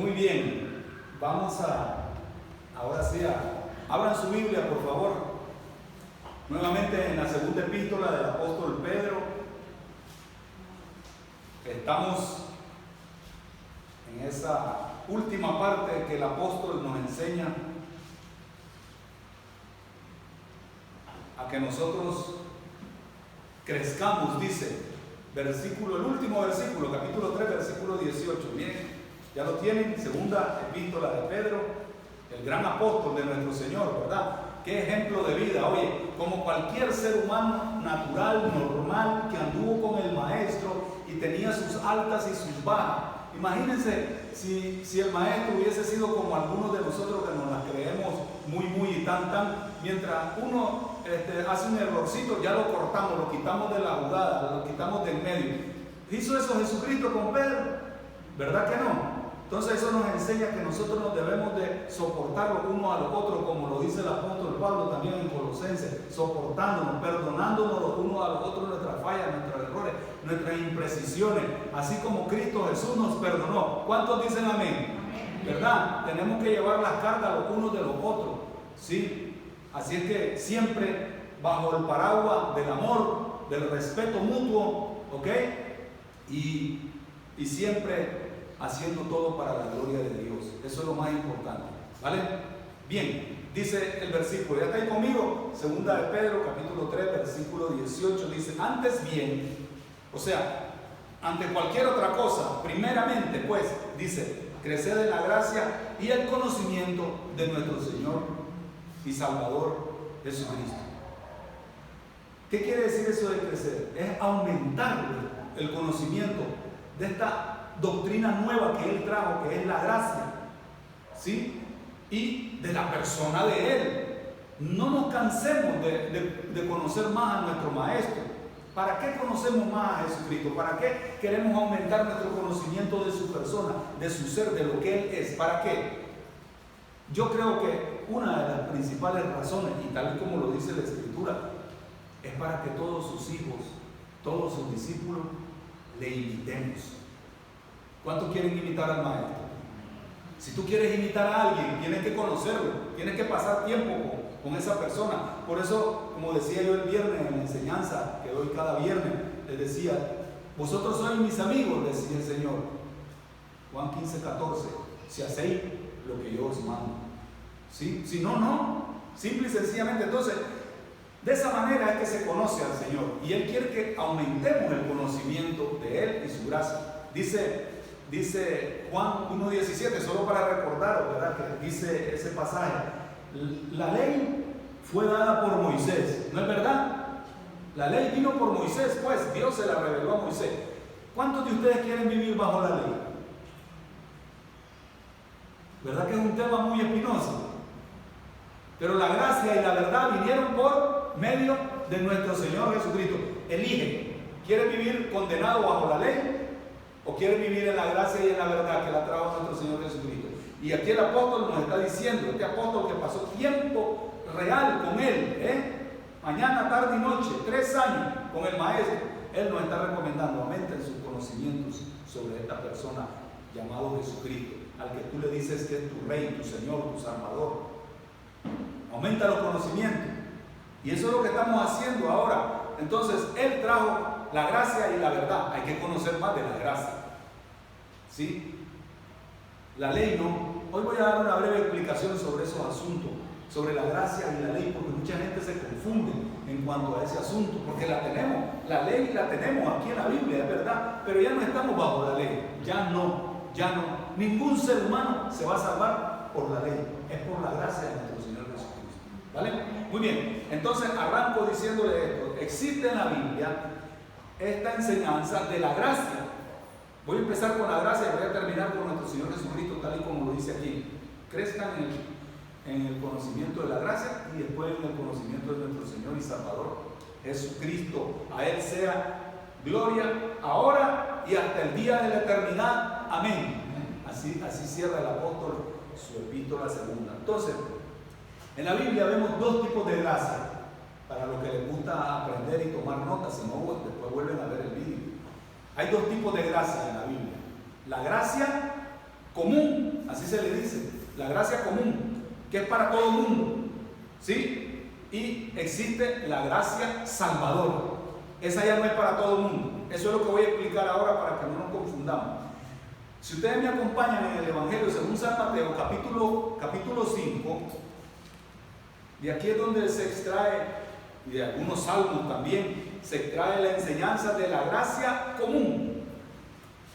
Muy bien, vamos ahora sí, abran su Biblia, por favor. Nuevamente en la segunda epístola del apóstol Pedro. Estamos en esa última parte que el apóstol nos enseña a que nosotros crezcamos, dice, el último versículo, capítulo 3, versículo 18. Miren, ya lo tienen, segunda epístola de Pedro, el gran apóstol de nuestro Señor, ¿verdad? Qué ejemplo de vida. Oye, como cualquier ser humano natural, normal, que anduvo con el maestro y tenía sus altas y sus bajas. Imagínense si el maestro hubiese sido como algunos de nosotros que nos las creemos muy y tan. Mientras uno hace un errorcito, ya lo cortamos, lo quitamos de la jugada, lo quitamos del medio. ¿Hizo eso Jesucristo con Pedro? ¿Verdad que no? Entonces eso nos enseña que nosotros nos debemos de soportar los unos a los otros, como lo dice el apóstol Pablo también en Colosenses, soportándonos, perdonándonos los unos a los otros nuestras fallas, nuestros errores, nuestras imprecisiones, así como Cristo Jesús nos perdonó. ¿Cuántos dicen amén? ¿Verdad? Tenemos que llevar las cargas los unos de los otros, ¿sí? Así es que siempre bajo el paraguas del amor, del respeto mutuo, ¿ok? Y siempre haciendo todo para la gloria de Dios. Eso es lo más importante, ¿vale? Bien, dice el versículo, ¿ya está ahí conmigo? Segunda de Pedro, capítulo 3, versículo 18, dice, antes bien, o sea, ante cualquier otra cosa, primeramente, pues, dice, creced en la gracia y el conocimiento de nuestro Señor y Salvador Jesucristo. ¿Qué quiere decir eso de crecer? Es aumentar el conocimiento de esta doctrina nueva que Él trajo, que es la gracia, ¿sí? Y de la persona de Él. No nos cansemos de conocer más a nuestro Maestro. ¿Para qué conocemos más a Jesucristo? ¿Para qué queremos aumentar nuestro conocimiento de su persona, de su ser, de lo que Él es? ¿Para qué? Yo creo que una de las principales razones, y tal y como lo dice la Escritura, es para que todos sus hijos, todos sus discípulos, le imitemos. ¿Cuántos quieren imitar al maestro? Si tú quieres imitar a alguien, tienes que conocerlo, tienes que pasar tiempo con esa persona. Por eso, como decía yo el viernes en la enseñanza que doy cada viernes, les decía, vosotros sois mis amigos, decía el Señor. Juan 15, 14, si hacéis lo que yo os mando. ¿Sí? Si no, no. Simple y sencillamente. Entonces, de esa manera es que se conoce al Señor. Y Él quiere que aumentemos el conocimiento de Él y su gracia. Dice Juan 1:17, solo para recordaros, ¿verdad? Que dice ese pasaje, la ley fue dada por Moisés, ¿no es verdad? La ley vino por Moisés, pues Dios se la reveló a Moisés. ¿Cuántos de ustedes quieren vivir bajo la ley? ¿Verdad que es un tema muy espinoso? Pero la gracia y la verdad vinieron por medio de nuestro Señor Jesucristo. Elige, ¿quiere vivir condenado bajo la ley? ¿O quiere vivir en la gracia y en la verdad que la trajo nuestro Señor Jesucristo? Y aquí el apóstol nos está diciendo, este apóstol que pasó tiempo real con Él, mañana, tarde y noche, 3 años con el Maestro, Él nos está recomendando, aumenten sus conocimientos sobre esta persona llamado Jesucristo, al que tú le dices que es tu Rey, tu Señor, tu Salvador. Aumenta los conocimientos. Y eso es lo que estamos haciendo ahora. Entonces, Él trajo la gracia y la verdad. Hay que conocer más de la gracia, ¿sí? La ley no. Hoy voy a dar una breve explicación sobre esos asuntos, sobre la gracia y la ley, porque mucha gente se confunde en cuanto a ese asunto, porque la tenemos, la ley la tenemos aquí en la Biblia, es verdad, pero ya no estamos bajo la ley, ya no. Ningún ser humano se va a salvar por la ley, es por la gracia de nuestro Señor Jesucristo, ¿vale? Muy bien, entonces arranco diciéndole esto. Existe en la Biblia esta enseñanza de la gracia. Voy a empezar con la gracia y voy a terminar con nuestro Señor Jesucristo, tal y como lo dice aquí. Crezcan en el conocimiento de la gracia y después en el conocimiento de nuestro Señor y Salvador Jesucristo. A Él sea gloria ahora y hasta el día de la eternidad. Amén. Así cierra el apóstol su epístola segunda. Entonces, en la Biblia vemos 2 tipos de gracia. Para los que les gusta aprender y tomar notas, si no, después vuelven a ver el vídeo. Hay 2 tipos de gracia en la Biblia. La gracia común, así se le dice, la gracia común, que es para todo el mundo, ¿sí? Y existe la gracia salvadora. Esa ya no es para todo el mundo. Eso es lo que voy a explicar ahora para que no nos confundamos. Si ustedes me acompañan en el Evangelio según San Mateo, capítulo 5, de aquí es donde se extrae, y de algunos salmos también, se extrae la enseñanza de la gracia común.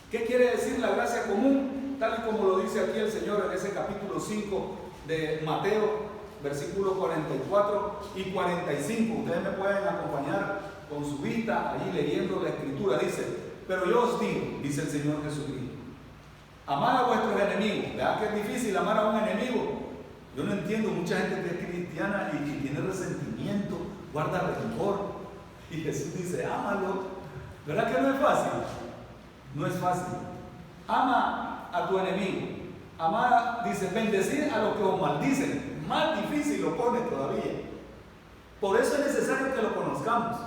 ¿Qué quiere decir la gracia común? Tal y como lo dice aquí el Señor en ese capítulo 5 de Mateo, versículos 44 y 45. Ustedes me pueden acompañar con su vista allí leyendo la Escritura. Dice: pero yo os digo, dice el Señor Jesucristo, amad a vuestros enemigos. ¿Verdad que es difícil amar a un enemigo? Yo no entiendo, mucha gente que es cristiana y tiene resentimiento, guarda rencor, y Jesús dice: ámalo. ¿Verdad que no es fácil? No es fácil. Ama a tu enemigo. Ama, dice, bendecir a los que os maldicen. Más difícil lo pone todavía. Por eso es necesario que lo conozcamos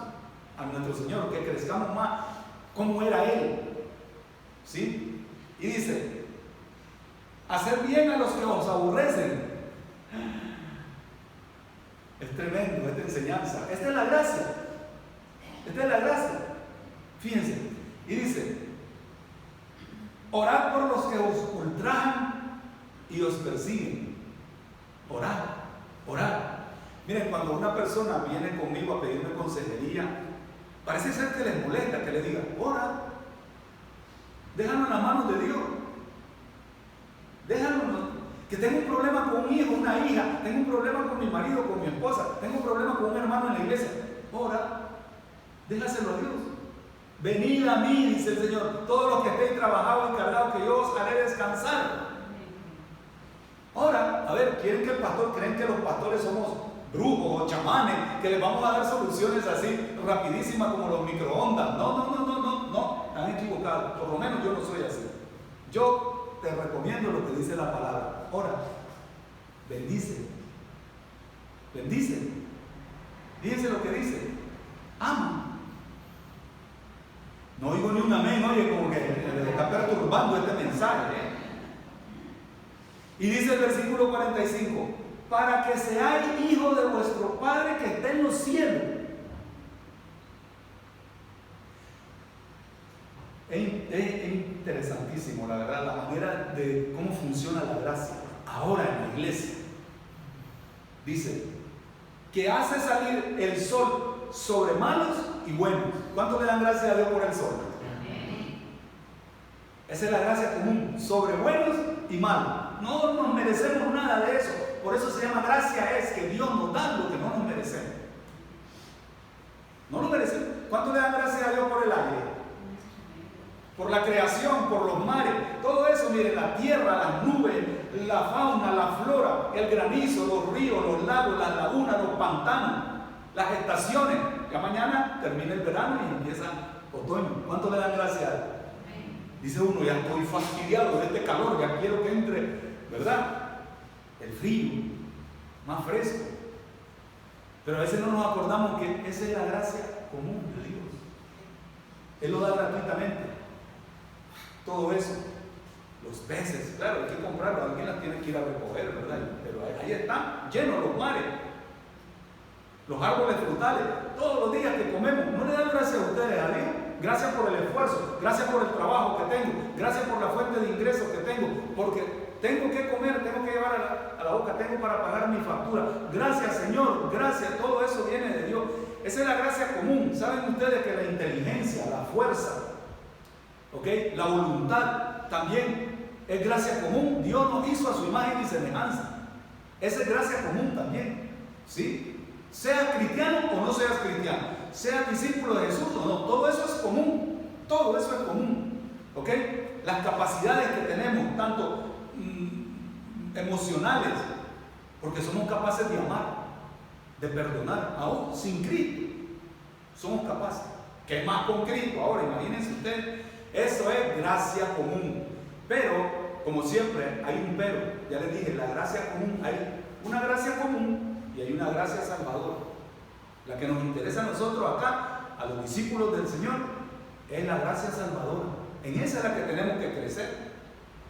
a nuestro Señor, que crezcamos más como era Él. ¿Sí? Y dice: hacer bien a los que os aborrecen. Es tremendo esta enseñanza. Esta es la gracia. Esta es la gracia. Fíjense. Y dice: orad por los que os ultrajan y os persiguen. Orad, orad. Miren, cuando una persona viene conmigo a pedirme consejería, parece ser que les molesta que le diga: ora, déjalo en las manos de Dios. Déjalo. Que tengo un problema con un hijo, una hija, tengo un problema con mi marido, con mi esposa, tengo un problema con un hermano en la iglesia. Ora, déjaselo a Dios. Venid a mí, dice el Señor, todos los que estéis trabajados y cargados, que yo os haré descansar. Ahora, a ver, ¿creen que los pastores somos brujos o chamanes, que les vamos a dar soluciones así rapidísimas como los microondas? No, están equivocados. Por lo menos yo no soy así. Yo te recomiendo lo que dice la palabra. Ora, bendice, bendice. Fíjense lo que dice: ama. No oigo ni un amén, oye, como que le está perturbando este mensaje, Y dice el versículo 45: para que seáis hijos de vuestro Padre que está en los cielos. Es interesantísimo, la verdad, la manera de cómo funciona la gracia ahora en la iglesia. Dice que hace salir el sol sobre malos y buenos. ¿Cuánto le dan gracias a Dios por el sol? Esa es la gracia común, sobre buenos y malos. No nos merecemos nada de eso. Por eso se llama gracia, es que Dios nos da lo que no nos merecemos. No lo merecemos. ¿Cuánto le dan gracias a Dios por el aire? Por la creación, por los mares, todo eso, miren, la tierra, las nubes, la fauna, la flora, el granizo, los ríos, los lagos, las lagunas, los pantanos, las estaciones. Ya mañana termina el verano y empieza otoño. ¿Cuánto le dan gracias a Dios? Dice uno: ya estoy fastidiado de este calor, ya quiero que entre, ¿verdad? El frío, más fresco. Pero a veces no nos acordamos que esa es la gracia común de Dios. Él lo da gratuitamente. Todo eso, los peces, claro, hay que comprarlos, alguien las tiene que ir a recoger, ¿verdad? Pero ahí están, llenos los mares, los árboles frutales, todos los días que comemos. ¿No le dan gracias a ustedes, a Dios? Gracias por el esfuerzo, gracias por el trabajo que tengo, gracias por la fuente de ingresos que tengo, porque tengo que comer, tengo que llevar a la boca, tengo para pagar mi factura. Gracias, Señor, gracias, todo eso viene de Dios. Esa es la gracia común. ¿Saben ustedes que la inteligencia, la fuerza, la voluntad también es gracia común? Dios nos hizo a su imagen y semejanza. Esa es gracia común también, ¿sí? Seas cristiano o no seas cristiano, seas discípulo de Jesús o no, todo eso es común. Todo eso es común, ¿ok? Las capacidades que tenemos, tanto emocionales, porque somos capaces de amar, de perdonar, aún sin Cristo, somos capaces. ¿Qué más con Cristo? Ahora, imagínense ustedes. Eso es gracia común. Pero, como siempre, hay un pero. Ya les dije, la gracia común, hay una gracia común y hay una gracia salvadora. La que nos interesa a nosotros acá, a los discípulos del Señor, es la gracia salvadora. En esa es la que tenemos que crecer.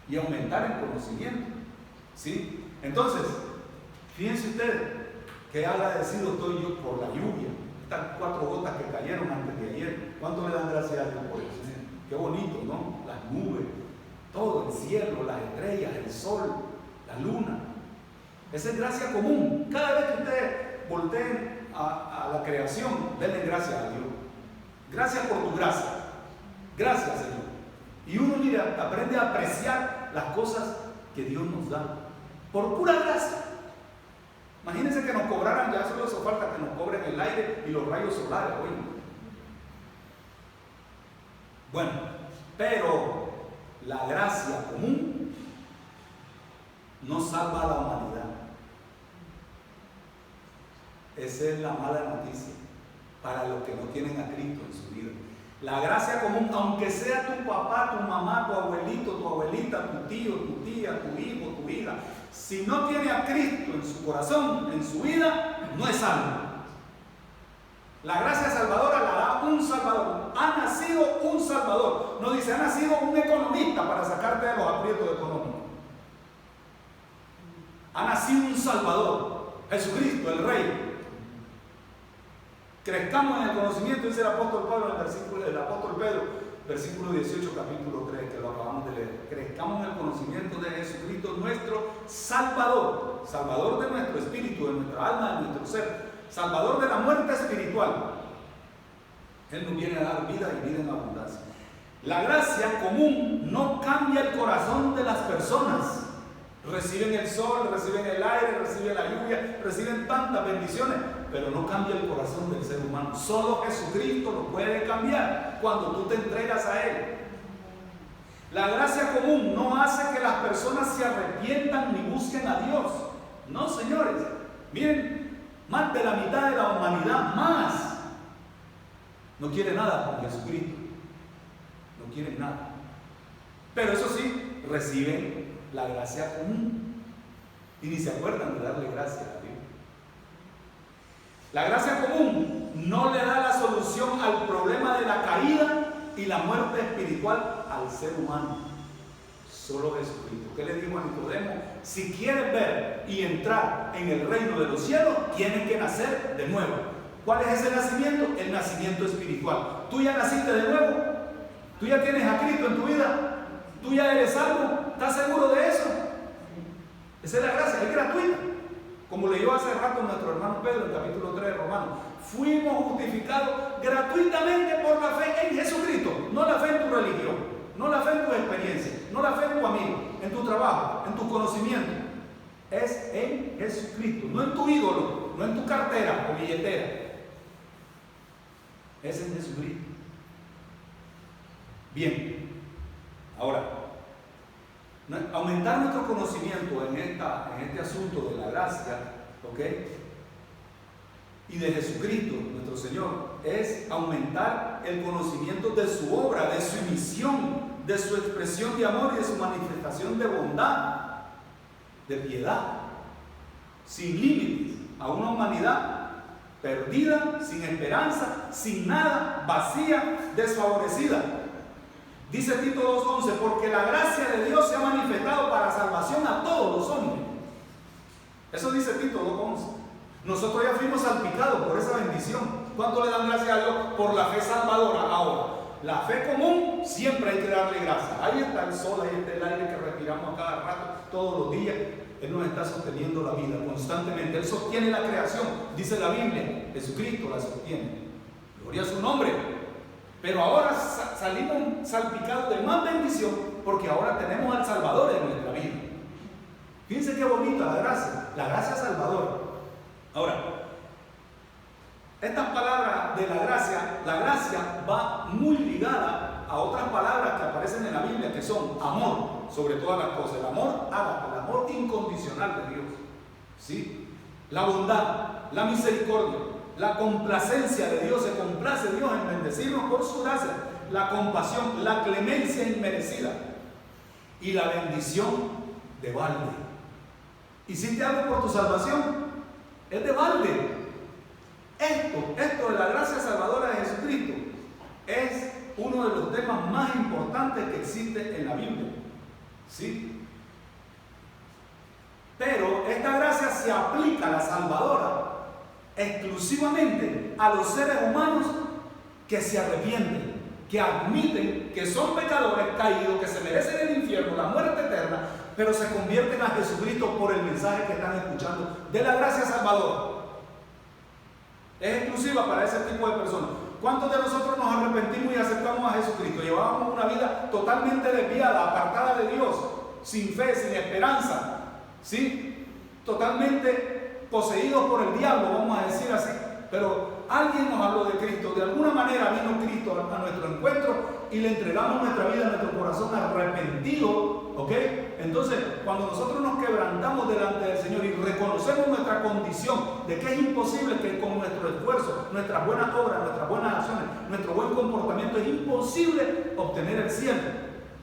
y aumentar el conocimiento. ¿Sí? Entonces, fíjense ustedes qué agradecido estoy yo por la lluvia. Estas 4 gotas que cayeron antes de ayer. ¿Cuánto le dan gracias a Dios por eso? Qué bonito, ¿no? Las nubes, todo el cielo, las estrellas, el sol, la luna. Esa es gracia común. Cada vez que ustedes volteen a la creación, denle gracias a Dios. Gracias por tu gracia. Gracias, Señor. Y uno, mira, aprende a apreciar las cosas que Dios nos da. Por pura gracia. Imagínense que nos cobraran, ya solo hizo falta que nos cobren el aire y los rayos solares hoy. Bueno, pero la gracia común no salva a la humanidad. Esa es la mala noticia para los que no tienen a Cristo en su vida. La gracia común, aunque sea tu papá, tu mamá, tu abuelito, tu abuelita, tu tío, tu tía, tu hijo, tu hija, si no tiene a Cristo en su corazón, en su vida, no es salvo. La gracia salvadora la da un Salvador. Ha nacido un Salvador. No dice, ha nacido un economista para sacarte de los aprietos económicos. Ha nacido un Salvador, Jesucristo, el Rey. Crezcamos en el conocimiento, dice el apóstol Pablo en el apóstol Pedro, versículo 18, capítulo 3, que lo acabamos de leer. Crezcamos en el conocimiento de Jesucristo, nuestro Salvador, Salvador de nuestro espíritu, de nuestra alma, de nuestro ser, Salvador de la muerte espiritual. Él nos viene a dar vida y vida en abundancia. La gracia común no cambia el corazón de las personas. Reciben el sol, reciben el aire, reciben la lluvia, reciben tantas bendiciones, pero no cambia el corazón del ser humano. Solo Jesucristo lo puede cambiar cuando tú te entregas a Él. La gracia común no hace que las personas se arrepientan ni busquen a Dios. No, señores. Miren, más de la mitad de la humanidad, más, no quiere nada con Jesucristo. No quieren nada. Pero eso sí, reciben la gracia común y ni se acuerdan de darle gracias a Dios. La gracia común no le da la solución al problema de la caída y la muerte espiritual al ser humano. Solo Jesucristo. ¿Qué le dijo a Nicodemo? Si quieres ver y entrar en el reino de los cielos, tienes que nacer de nuevo. ¿Cuál es ese nacimiento? El nacimiento espiritual. ¿Tú ya naciste de nuevo? ¿Tú ya tienes a Cristo en tu vida? ¿Tú ya eres salvo? ¿Estás seguro de eso? Esa es la gracia, es gratuita. Como leyó hace rato nuestro hermano Pedro en capítulo 3 de Romanos. Fuimos justificados gratuitamente por la fe en Jesucristo. No la fe en tu religión, no la fe en tu experiencia, no la fe en tu amigo, en tu trabajo, en tu conocimiento. Es en Jesucristo, no en tu ídolo, no en tu cartera o billetera. Es en Jesucristo. Bien, ahora, aumentar nuestro conocimiento en este asunto de la gracia, ¿ok? Y de Jesucristo, nuestro Señor, es aumentar el conocimiento de su obra, de su misión, de su expresión de amor y de su manifestación de bondad, de piedad, sin límites, a una humanidad perdida, sin esperanza, sin nada, vacía, desfavorecida. Dice Tito 2:11, porque la gracia de Dios se ha manifestado para salvación a todos los hombres. Eso dice Tito 2:11. Nosotros ya fuimos salpicados por esa bendición. ¿Cuánto le dan gracias a Dios por la fe salvadora? Ahora, la fe común siempre hay que darle gracias. Ahí está el sol, ahí está el aire que respiramos a cada rato, todos los días. Él nos está sosteniendo la vida constantemente. Él sostiene la creación, dice la Biblia. Jesucristo la sostiene. Gloria a su nombre. Pero ahora salimos salpicados de más bendición porque ahora tenemos al Salvador en nuestra vida. Fíjense qué bonita la gracia salvadora. Ahora, estas palabras de la gracia va muy ligada a otras palabras que aparecen en la Biblia que son amor sobre todas las cosas, el amor ágape, el amor incondicional de Dios, ¿sí? La bondad, la misericordia, la complacencia de Dios, se complace Dios en bendecirnos por su gracia, la compasión, la clemencia inmerecida y la bendición de balde. ¿Hiciste algo por tu salvación? Es de balde. Esto de la gracia salvadora de Jesucristo es uno de los temas más importantes que existe en la Biblia. ¿Sí? Pero esta gracia se aplica, la salvadora, exclusivamente a los seres humanos que se arrepienten, que admiten que son pecadores caídos, que se merecen el infierno, la muerte eterna, pero se convierten a Jesucristo por el mensaje que están escuchando de la gracia salvadora. Es exclusiva para ese tipo de personas. ¿Cuántos de nosotros nos arrepentimos y aceptamos a Jesucristo? Llevábamos una vida totalmente desviada, apartada de Dios, sin fe, sin esperanza, ¿sí? Totalmente poseídos por el diablo, vamos a decir así. Pero alguien nos habló de Cristo, de alguna manera vino Cristo a nuestro encuentro y le entregamos nuestra vida, nuestro corazón arrepentido, ¿ok? Entonces, cuando nosotros nos quebrantamos delante del Señor y reconocemos nuestra condición de que es imposible que con nuestro esfuerzo, nuestras buenas obras, nuestras buenas acciones, nuestro buen comportamiento, es imposible obtener el cielo.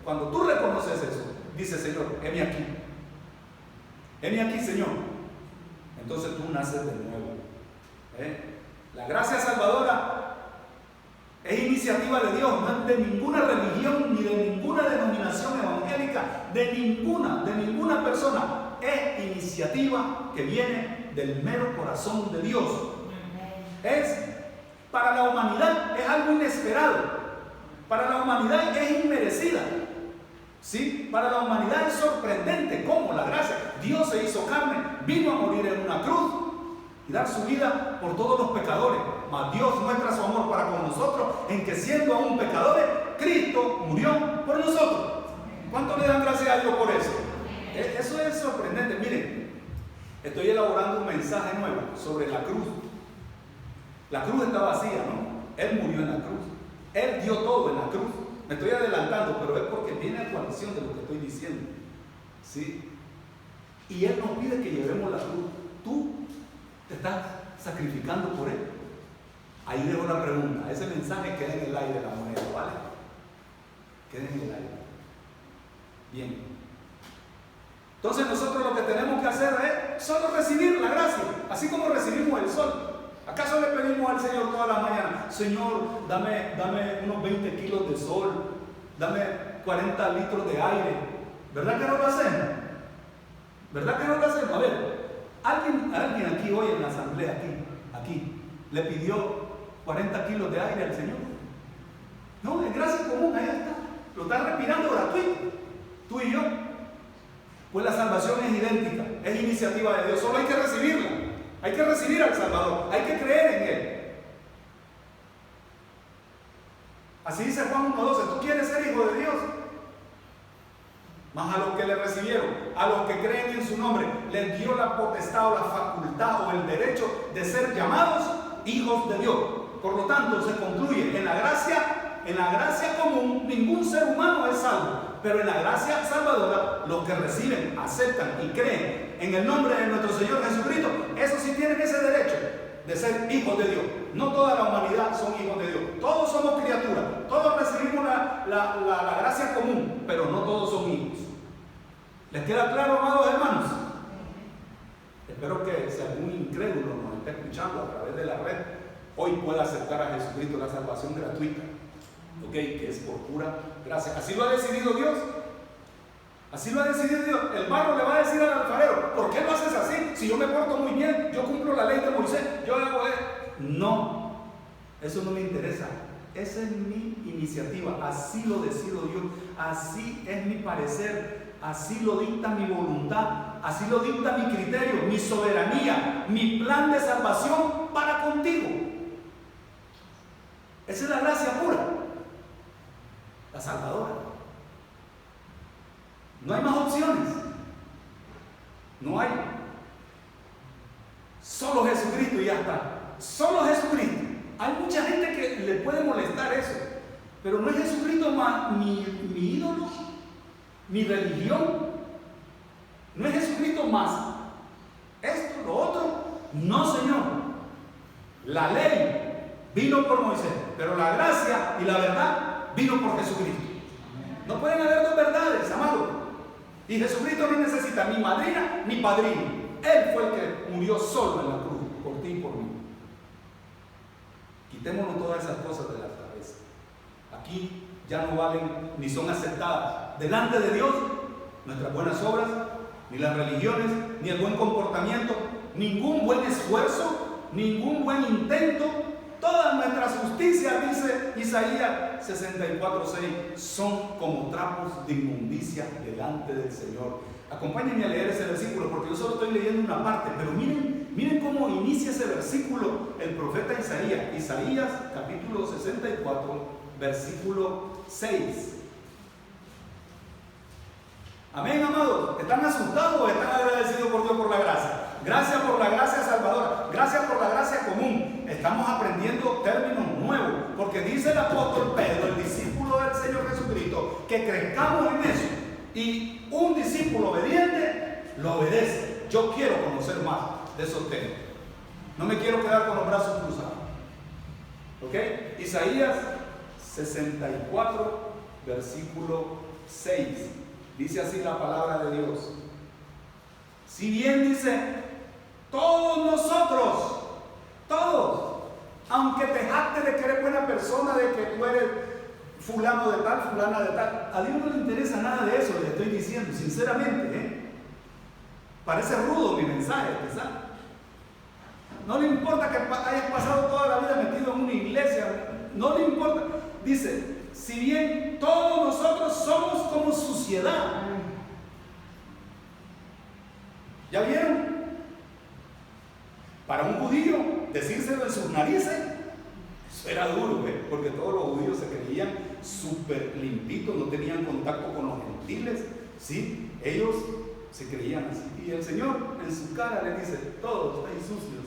Cuando tú reconoces eso, dice Señor, heme aquí. Heme aquí, Señor. Entonces tú naces de nuevo. La gracia salvadora es iniciativa de Dios, no es de ninguna religión ni de ninguna denominación evangélica, de ninguna persona. Es iniciativa que viene del mero corazón de Dios. Es para la humanidad, es algo inesperado. Para la humanidad es inmerecida. ¿Sí? Para la humanidad es sorprendente cómo la gracia, Dios se hizo carne, vino a morir en una cruz y dar su vida por todos los pecadores. Mas Dios muestra su amor para con nosotros en que siendo aún pecadores, Cristo murió por nosotros. ¿Cuánto le dan gracias a Dios por eso? Eso es sorprendente. Miren, estoy elaborando un mensaje nuevo sobre la cruz. La cruz está vacía, ¿no? Él murió en la cruz. Él dio todo en la cruz. Me estoy adelantando, pero es porque viene a colación de lo que estoy diciendo. ¿Sí? Y Él nos pide que llevemos la cruz. Tú te estás sacrificando por Él. Ahí dejo la pregunta. Ese mensaje queda en el aire, la moneda, ¿vale? Queda en el aire. Bien. Entonces nosotros lo que tenemos que hacer es solo recibir la gracia, así como recibimos el sol. ¿Acaso le pedimos al Señor todas las mañanas, Señor, dame unos 20 kilos de sol, dame 40 litros de aire? ¿Verdad que no lo hacemos? ¿Verdad que no lo hacemos? A ver, alguien aquí hoy en la asamblea, aquí, le pidió 40 kilos de aire al Señor. No, es gracia común, ahí está. Lo está respirando gratuito, tú y yo. Pues la salvación es idéntica, es iniciativa de Dios, solo hay que recibirla. Hay que recibir al Salvador, hay que creer en Él. Así dice Juan 1:12, ¿tú quieres ser hijo de Dios? Mas a los que le recibieron, a los que creen en su nombre, les dio la potestad o la facultad o el derecho de ser llamados hijos de Dios. Por lo tanto, se concluye en la gracia común, ningún ser humano es salvo. Pero en la gracia salvadora, los que reciben, aceptan y creen en el nombre de nuestro Señor Jesucristo, esos sí tienen ese derecho de ser hijos de Dios. No toda la humanidad son hijos de Dios. Todos somos criaturas. Todos recibimos la gracia común, pero no todos son hijos. ¿Les queda claro, amados hermanos? Espero que si algún incrédulo nos está escuchando a través de la red, hoy pueda aceptar a Jesucristo, la salvación gratuita. ¿Ok? Que es por pura gracia. Así lo ha decidido Dios. Así lo ha decidido Dios. El barro le va a decir al alfarero, ¿por qué lo haces así? Si yo me porto muy bien, yo cumplo la ley de Moisés, yo hago esto. No, eso no me interesa. Esa es mi iniciativa. Así lo decido yo. Así es mi parecer. Así lo dicta mi voluntad. Así lo dicta mi criterio, mi soberanía, mi plan de salvación para contigo. Esa es la gracia pura. La salvadora. No hay más opciones. No hay. Solo Jesucristo y ya está. Solo Jesucristo. Hay mucha gente que le puede molestar eso. Pero no es Jesucristo más mi ídolo, mi religión. No es Jesucristo más esto, lo otro. No, Señor. La ley vino por Moisés, pero la gracia y la verdad vino por Jesucristo. No pueden haber dos verdades, amado. Y Jesucristo no necesita ni madrina ni padrino. Él fue el que murió solo en la cruz, por ti y por mí. Quitémonos todas esas cosas de la cabeza. Aquí ya no valen ni son aceptadas delante de Dios nuestras buenas obras, ni las religiones, ni el buen comportamiento, ningún buen esfuerzo, ningún buen intento. Todas nuestras justicias, dice Isaías 64:6, son como trapos de inmundicia delante del Señor. Acompáñenme a leer ese versículo porque yo solo estoy leyendo una parte, pero miren cómo inicia ese versículo el profeta Isaías. Isaías capítulo 64, versículo 6. Amén, amados. ¿Están asustados o están agradecidos por Dios por la gracia? Gracias por la gracia salvadora, gracias por la gracia común. Estamos aprendiendo términos nuevos, porque dice el apóstol Pedro, el discípulo del Señor Jesucristo, que crezcamos en eso. Y un discípulo obediente lo obedece. Yo quiero conocer más de esos temas. No me quiero quedar con los brazos cruzados. ¿Ok? Isaías 64, versículo 6. Dice así la palabra de Dios. Si bien dice, todos nosotros, todos, aunque te jactes de que eres buena persona, de que tú eres fulano de tal, fulana de tal, a Dios no le interesa nada de eso, le estoy diciendo, sinceramente, Parece rudo mi mensaje, quizás. No le importa que hayas pasado toda la vida metido en una iglesia, no le importa. Dice, si bien todos nosotros somos como suciedad. ¿Ya vieron? Para un judío, decírselo en sus narices, eso era duro, porque todos los judíos se creían súper limpitos, no tenían contacto con los gentiles, ¿sí? Ellos se creían así. Y el Señor en su cara le dice, todos estáis sucios.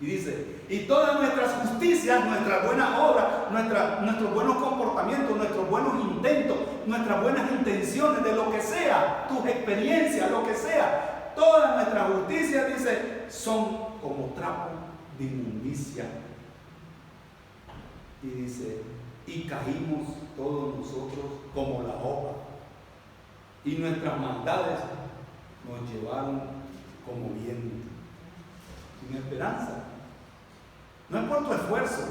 Y dice, y todas nuestras justicias, nuestras buenas obras, nuestros buenos comportamientos, nuestros buenos intentos, nuestras buenas intenciones, de lo que sea, tus experiencias, lo que sea, todas nuestras justicias, dice, son como trapo de inmundicia. Y dice, y caímos todos nosotros como la hoja, y nuestras maldades nos llevaron como viento. Sin esperanza. No es por tu esfuerzo.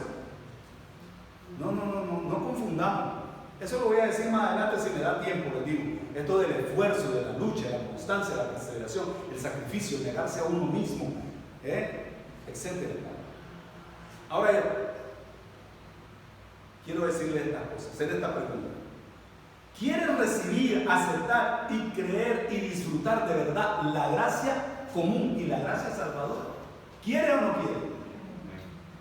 No confundamos. Eso lo voy a decir más adelante si me da tiempo, les digo. Esto del esfuerzo, de la lucha, de la constancia, de la perseveración, el sacrificio, negarse a uno mismo, etc. Ahora quiero decirle estas cosas, hacer esta pregunta. ¿Quieres recibir, aceptar y creer y disfrutar de verdad la gracia común y la gracia salvadora? ¿Quiere o no quiere?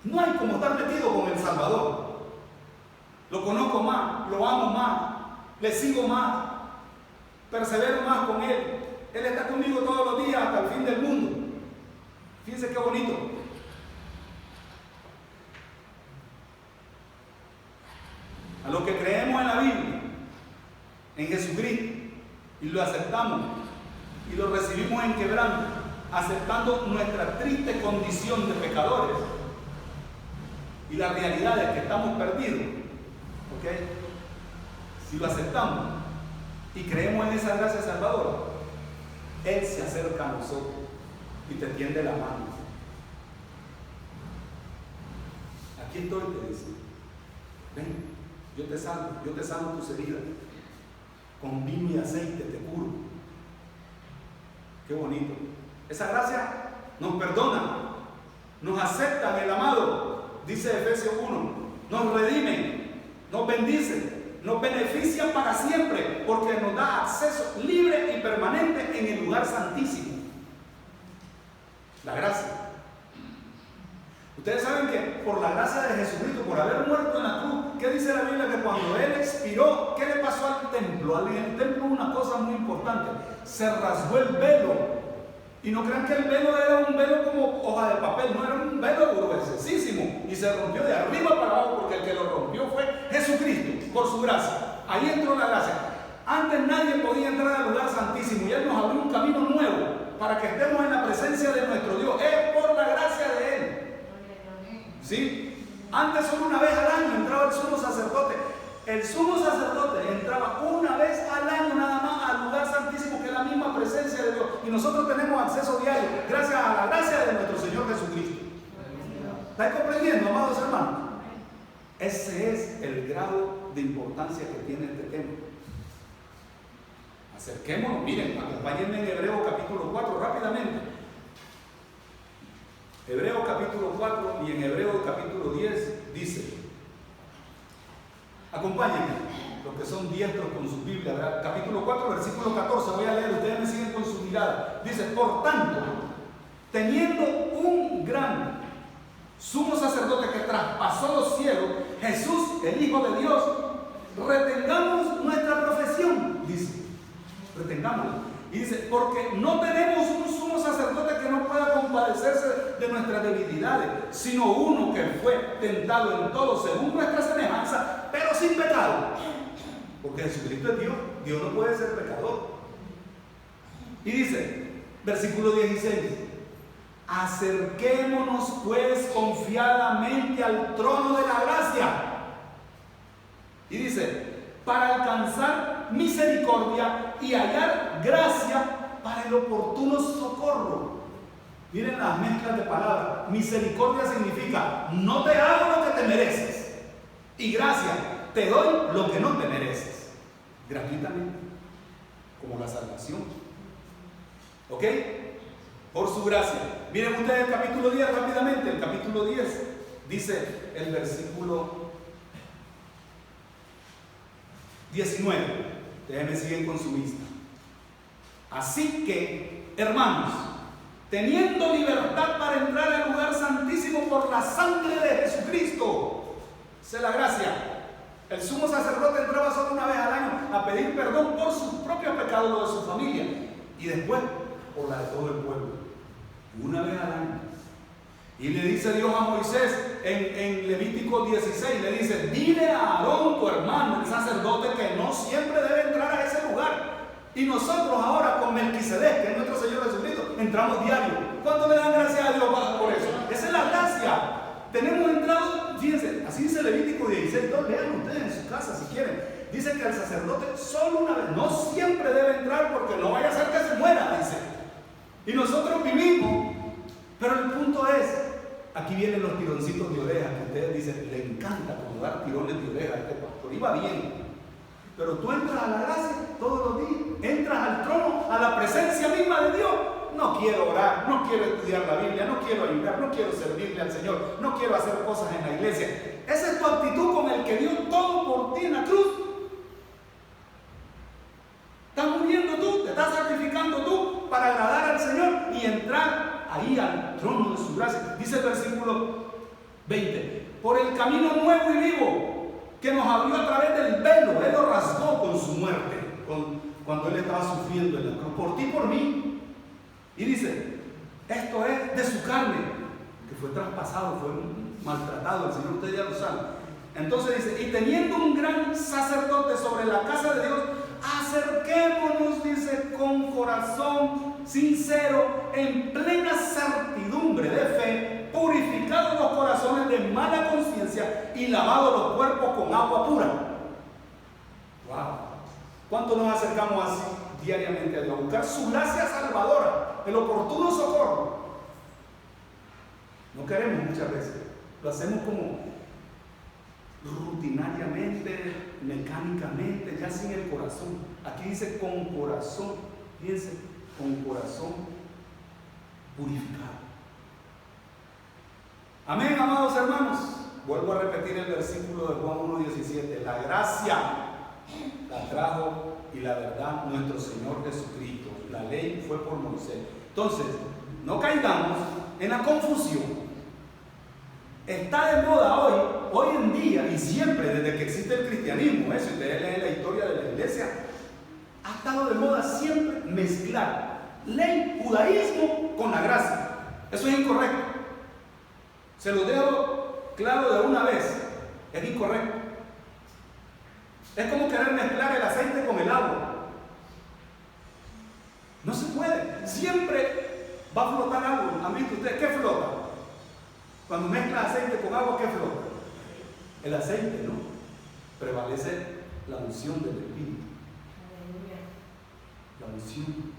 No hay como estar metido con el Salvador. Lo conozco más, lo amo más, le sigo más, persevero más con Él. Él está conmigo todos los días hasta el fin del mundo. Fíjense qué bonito. A los que creemos en la Biblia, en Jesucristo, y lo aceptamos, y lo recibimos en quebranto, aceptando nuestra triste condición de pecadores y la realidad de que estamos perdidos, ¿ok? Si lo aceptamos y creemos en esa gracia salvadora, Él se acerca a nosotros y te tiende la mano. Aquí estoy, te dice, ven, yo te sano tus heridas, con vino y aceite te curo. Qué bonito. Esa gracia nos perdona, nos acepta en el amado, dice Efesios 1, nos redime, nos bendice, nos beneficia para siempre, porque nos da acceso libre y permanente en el lugar santísimo. La gracia. Ustedes saben que por la gracia de Jesucristo, por haber muerto en la cruz, ¿qué dice la Biblia? Que cuando Él expiró, ¿qué le pasó al templo? En el templo una cosa muy importante, se rasgó el velo. Y no crean que el velo era un velo como hoja de papel, no, era un velo gruesísimo y se rompió de arriba para abajo, porque el que lo rompió fue Jesucristo, por su gracia. Ahí entró la gracia. Antes nadie podía entrar al lugar santísimo y Él nos abrió un camino nuevo para que estemos en la presencia de nuestro Dios. Es por la gracia de Él. ¿Sí? Antes solo una vez al año entraba el sumo sacerdote. El sumo sacerdote entraba una vez al año nada más al lugar santísimo, que es la misma presencia de Dios. Y nosotros tenemos acceso diario gracias a la gracia de nuestro Señor Jesucristo. ¿Estáis comprendiendo, amados hermanos? Ese es el grado de importancia que tiene este tema. Acerquémonos, miren, acompáñenme en Hebreos capítulo 4 rápidamente. Hebreos capítulo 4 y en Hebreos capítulo 10 dice, acompáñenme, los que son diestros con su Biblia, ¿verdad? Capítulo 4, versículo 14, voy a leer, ustedes me siguen con su mirada. Dice, por tanto, teniendo un gran sumo sacerdote que traspasó los cielos, Jesús, el Hijo de Dios, retengamos nuestra profesión, dice, retengámosla. Y dice, porque no tenemos un sumo sacerdote que no pueda compadecerse de nuestras debilidades, sino uno que fue tentado en todo según nuestra semejanza, pero sin pecado. Porque Jesucristo es Dios, Dios no puede ser pecador. Y dice, versículo 16, acerquémonos pues confiadamente al trono de la gracia. Y dice, para alcanzar misericordia y hallar gracia para el oportuno socorro. Miren las mezclas de palabras. Misericordia significa, no te hago lo que te mereces. Y gracia, te doy lo que no te mereces. Gratuitamente. Como la salvación. ¿Ok? Por su gracia. Miren ustedes el capítulo 10 rápidamente. El capítulo 10 dice el versículo 19. Ustedes me siguen con su vista. Así que, hermanos, teniendo libertad para entrar al lugar santísimo por la sangre de Jesucristo, esa es la gracia. El sumo sacerdote entraba solo una vez al año a pedir perdón por sus propios pecados, los de su familia, y después por la de todo el pueblo, una vez al año. Y le dice Dios a Moisés en Levítico 16, le dice, dile a Aarón, tu hermano, el sacerdote, que no siempre debe entrar a ese lugar. Y nosotros ahora con Melquisedec, que es nuestro Señor Jesucristo, entramos diario. ¿Cuánto le dan gracias a Dios por eso? Esa es la gracia. Tenemos entrado, fíjense, así dice Levítico 16, lean ustedes en su casa si quieren. Dice que el sacerdote solo una vez, no siempre debe entrar porque no vaya a ser que se muera, dice. Y nosotros vivimos, pero el punto es, aquí vienen los tironcitos de oreja, que ustedes dicen, le encanta como dar tirones de oreja a este pastor, iba bien. Pero tú entras a la gracia todos los días, entras al trono, a la presencia misma de Dios. No quiero orar, no quiero estudiar la Biblia, no quiero ayudar, no quiero servirle al Señor, no quiero hacer cosas en la iglesia. Esa es tu actitud con el que dio todo por ti en la cruz. Estás muriendo tú, te estás sacrificando tú para agradar al Señor y entrar ahí al trono de su gracia. Dice el versículo 20, por el camino nuevo y vivo que nos abrió a través del velo, Él lo rasgó con su muerte, cuando Él estaba sufriendo en la cruz, por ti y por mí. Y dice, esto es de su carne, que fue traspasado, fue maltratado, el Señor, ustedes ya lo saben. Entonces dice, y teniendo un gran sacerdote sobre la casa de Dios, acerquémonos, dice, con corazón sincero, en plena certidumbre de fe, purificados los corazones de mala conciencia y lavados los cuerpos con agua pura. Wow. ¿Cuánto nos acercamos así diariamente a Dios? A buscar su gracia salvadora, el oportuno socorro. No queremos muchas veces, lo hacemos como rutinariamente, mecánicamente, ya sin el corazón. Aquí dice con corazón, fíjense, con corazón purificado. Amén, amados hermanos. Vuelvo a repetir el versículo de Juan 1:17. La gracia la trajo y la verdad nuestro Señor Jesucristo. La ley fue por Moisés. Entonces, no caigamos en la confusión. Está de moda hoy en día y siempre, desde que existe el cristianismo, si ustedes leen la historia de la iglesia, ha estado de moda siempre mezclar ley, judaísmo con la gracia. Eso es incorrecto. Se lo dejo claro de una vez. Es incorrecto. Es como querer mezclar el aceite con el agua. No se puede. Siempre va a flotar algo. ¿Han visto ustedes qué flota? Cuando mezcla aceite con agua, ¿qué flota? El aceite, ¿no? Prevalece la unción del Espíritu. La unción.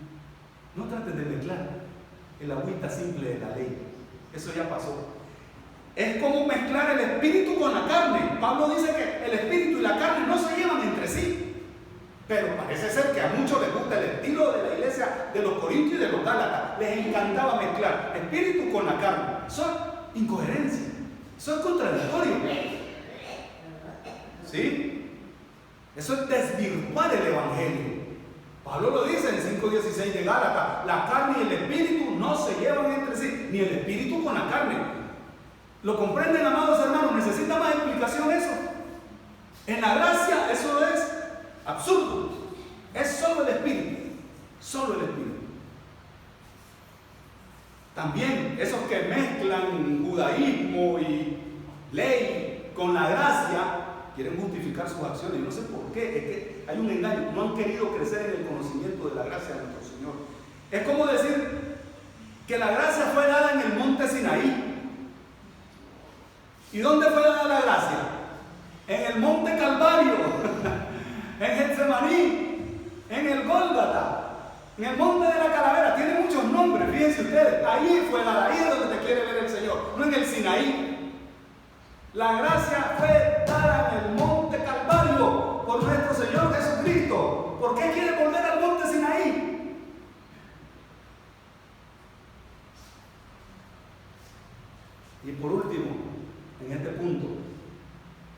No trates de mezclar el agüita simple de la ley. Eso ya pasó. Es como mezclar el espíritu con la carne. Pablo dice que el espíritu y la carne no se llevan entre sí. Pero parece ser que a muchos les gusta el estilo de la iglesia de los corintios y de los gálatas. Les encantaba mezclar espíritu con la carne. Eso es incoherencia. Eso es contradictorio. ¿Sí? Eso es desvirtuar el evangelio. Pablo lo dice en 5:16 de Gálatas: la carne y el espíritu no se llevan entre sí, ni el espíritu con la carne. ¿Lo comprenden, amados hermanos? ¿Necesita más explicación eso? En la gracia eso es absurdo. Es solo el espíritu. Solo el espíritu. También esos que mezclan judaísmo y ley con la gracia quieren justificar sus acciones. No sé por qué. Es que hay un engaño. No han querido crecer en el conocimiento de la gracia de nuestro Señor. Es como decir que la gracia fue dada en el monte Sinaí. ¿Y dónde fue dada la gracia? En el monte Calvario, en Getsemaní, en el Gólgota, en el monte de la calavera. Tiene muchos nombres, fíjense ustedes. Ahí fue dada, ahí es donde te quiere ver el Señor, no en el Sinaí. La gracia fue dada en el monte Calvario por nuestro Señor Jesucristo. ¿Por qué quiere volver al monte Sinaí? Y por último, en este punto,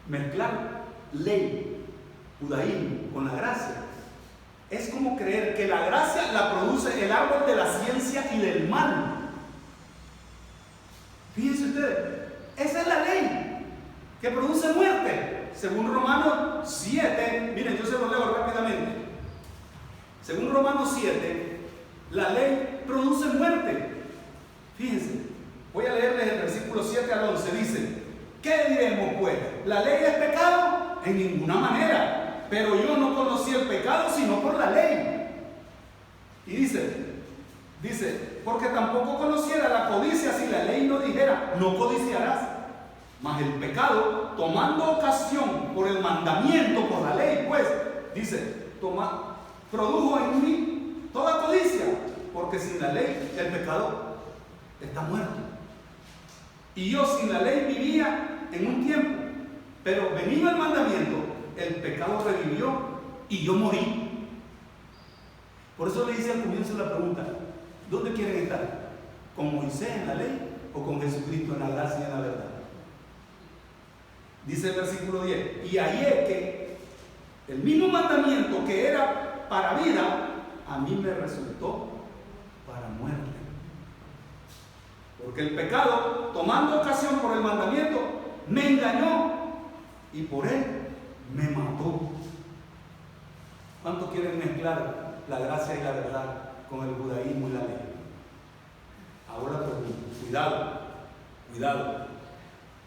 mezclar ley, judaísmo con la gracia es como creer que la gracia la produce el árbol de la ciencia y del mal. Fíjense ustedes, esa es la ley que produce muerte, según Romanos 7. Miren, yo se lo leo rápidamente. Según Romanos 7, la ley produce muerte. Fíjense, voy a leerles el versículo 7 al 11. Dice: ¿qué diremos pues? ¿La ley es pecado? En ninguna manera. Pero yo no conocí el pecado sino por la ley. Y dice, porque tampoco conociera la codicia si la ley no dijera: no codiciarás. Mas el pecado, tomando ocasión por el mandamiento, por la ley, pues, dice, produjo en mí toda codicia. Porque sin la ley el pecado está muerto. Y yo sin la ley vivía en un tiempo, pero venido el mandamiento, el pecado revivió y yo morí. Por eso le hice al comienzo la pregunta: ¿dónde quieren estar? ¿Con Moisés en la ley o con Jesucristo en la gracia y en la verdad? Dice el versículo 10: y ahí es que el mismo mandamiento que era para vida, a mí me resultó para muerte. Porque el pecado, tomando ocasión por el mandamiento, me engañó y por él me mató. ¿Cuántos quieren mezclar la gracia y la verdad con el judaísmo y la ley? Ahora pregunto, cuidado.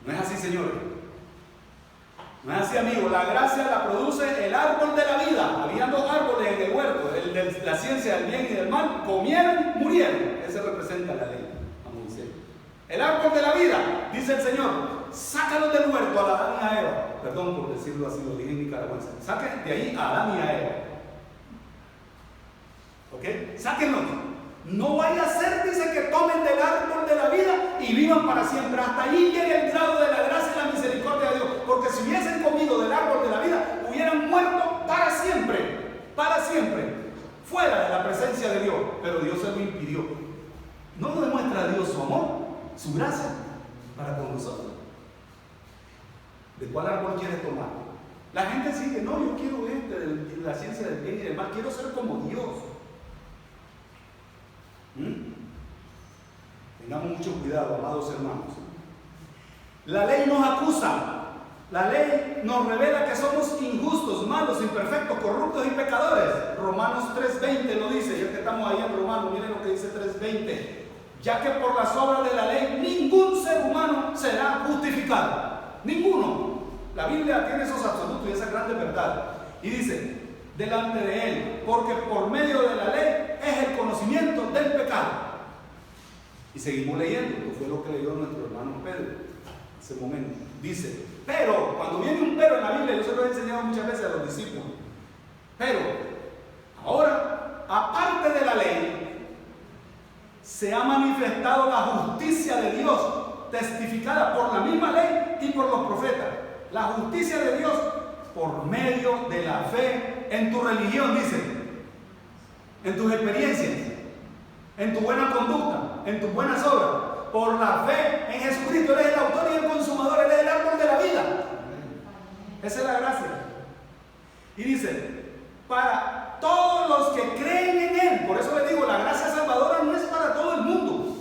No es así, señores. No es así, amigos. La gracia la produce el árbol de la vida. Había dos árboles en el huerto: el de la ciencia del bien y del mal. Comieron, murieron. Ese representa la ley. El árbol de la vida, dice el Señor: sácalos del huerto a Adán y a Eva. Perdón por decirlo así, lo dije en nicaragüense. Saquen de ahí a Adán y a Eva. ¿Ok? Sáquenlos. No vaya a ser, dice, que tomen del árbol de la vida y vivan para siempre. Hasta allí llegue el grado de la gracia y la misericordia de Dios. Porque si hubiesen comido del árbol de la vida, hubieran muerto para siempre. Para siempre. Fuera de la presencia de Dios. Pero Dios se lo impidió. ¿No nos demuestra Dios su amor, su gracia para con nosotros? ¿De cuál árbol quieres tomar? La gente sigue: no, yo quiero de la ciencia del bien y del mal, quiero ser como Dios. Tengamos mucho cuidado, amados hermanos. La ley nos acusa. La ley nos revela que somos injustos, malos, imperfectos, corruptos y pecadores. Romanos 3:20 lo dice. Ya que estamos ahí en Romanos, miren lo que dice 3:20. Ya que por las obras de la ley ningún ser humano será justificado. Ninguno. La Biblia tiene esos absolutos y esas grandes verdades. Y dice: delante de él, porque por medio de la ley es el conocimiento del pecado. Y seguimos leyendo, que fue lo que leyó nuestro hermano Pedro en ese momento. Dice: pero, cuando viene un pero en la Biblia, yo se lo he enseñado muchas veces a los discípulos. Pero, ahora, aparte de la ley, se ha manifestado la justicia de Dios testificada por la misma ley y por los profetas. La justicia de Dios por medio de la fe en tu religión, dice, en tus experiencias, en tu buena conducta, en tus buenas obras, por la fe en Jesucristo. Él es el autor y el consumador, Él es el árbol de la vida. Esa es la gracia. Y dice, para todos los que creen en Él. Por eso le digo, la gracia salvadora no es para todo el mundo,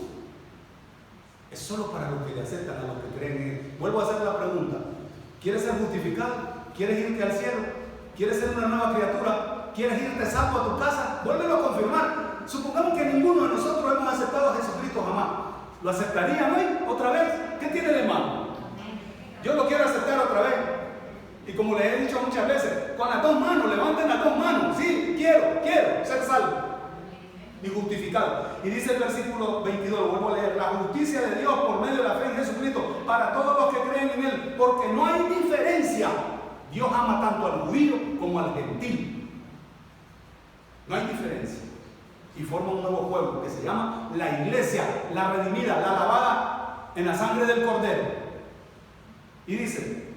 es solo para los que le aceptan, a los que creen en Él. Vuelvo a hacer la pregunta: ¿quieres ser justificado? ¿Quieres irte al cielo? ¿Quieres ser una nueva criatura? ¿Quieres irte salvo a tu casa? Vuélvelo a confirmar. Supongamos que ninguno de nosotros hemos aceptado a Jesucristo jamás. ¿Lo aceptarían hoy? ¿Otra vez? ¿Qué tiene de malo? Yo lo quiero aceptar otra vez. Y como les he dicho muchas veces, con las dos manos, levanten las dos manos. Sí, quiero ser salvo y justificado. Y dice el versículo 22, lo vuelvo a leer: la justicia de Dios por medio de la fe en Jesucristo para todos los que creen en Él, porque no hay diferencia. Dios ama tanto al judío como al gentil. No hay diferencia. Y forma un nuevo pueblo que se llama la iglesia, la redimida, la lavada en la sangre del Cordero. Y dice,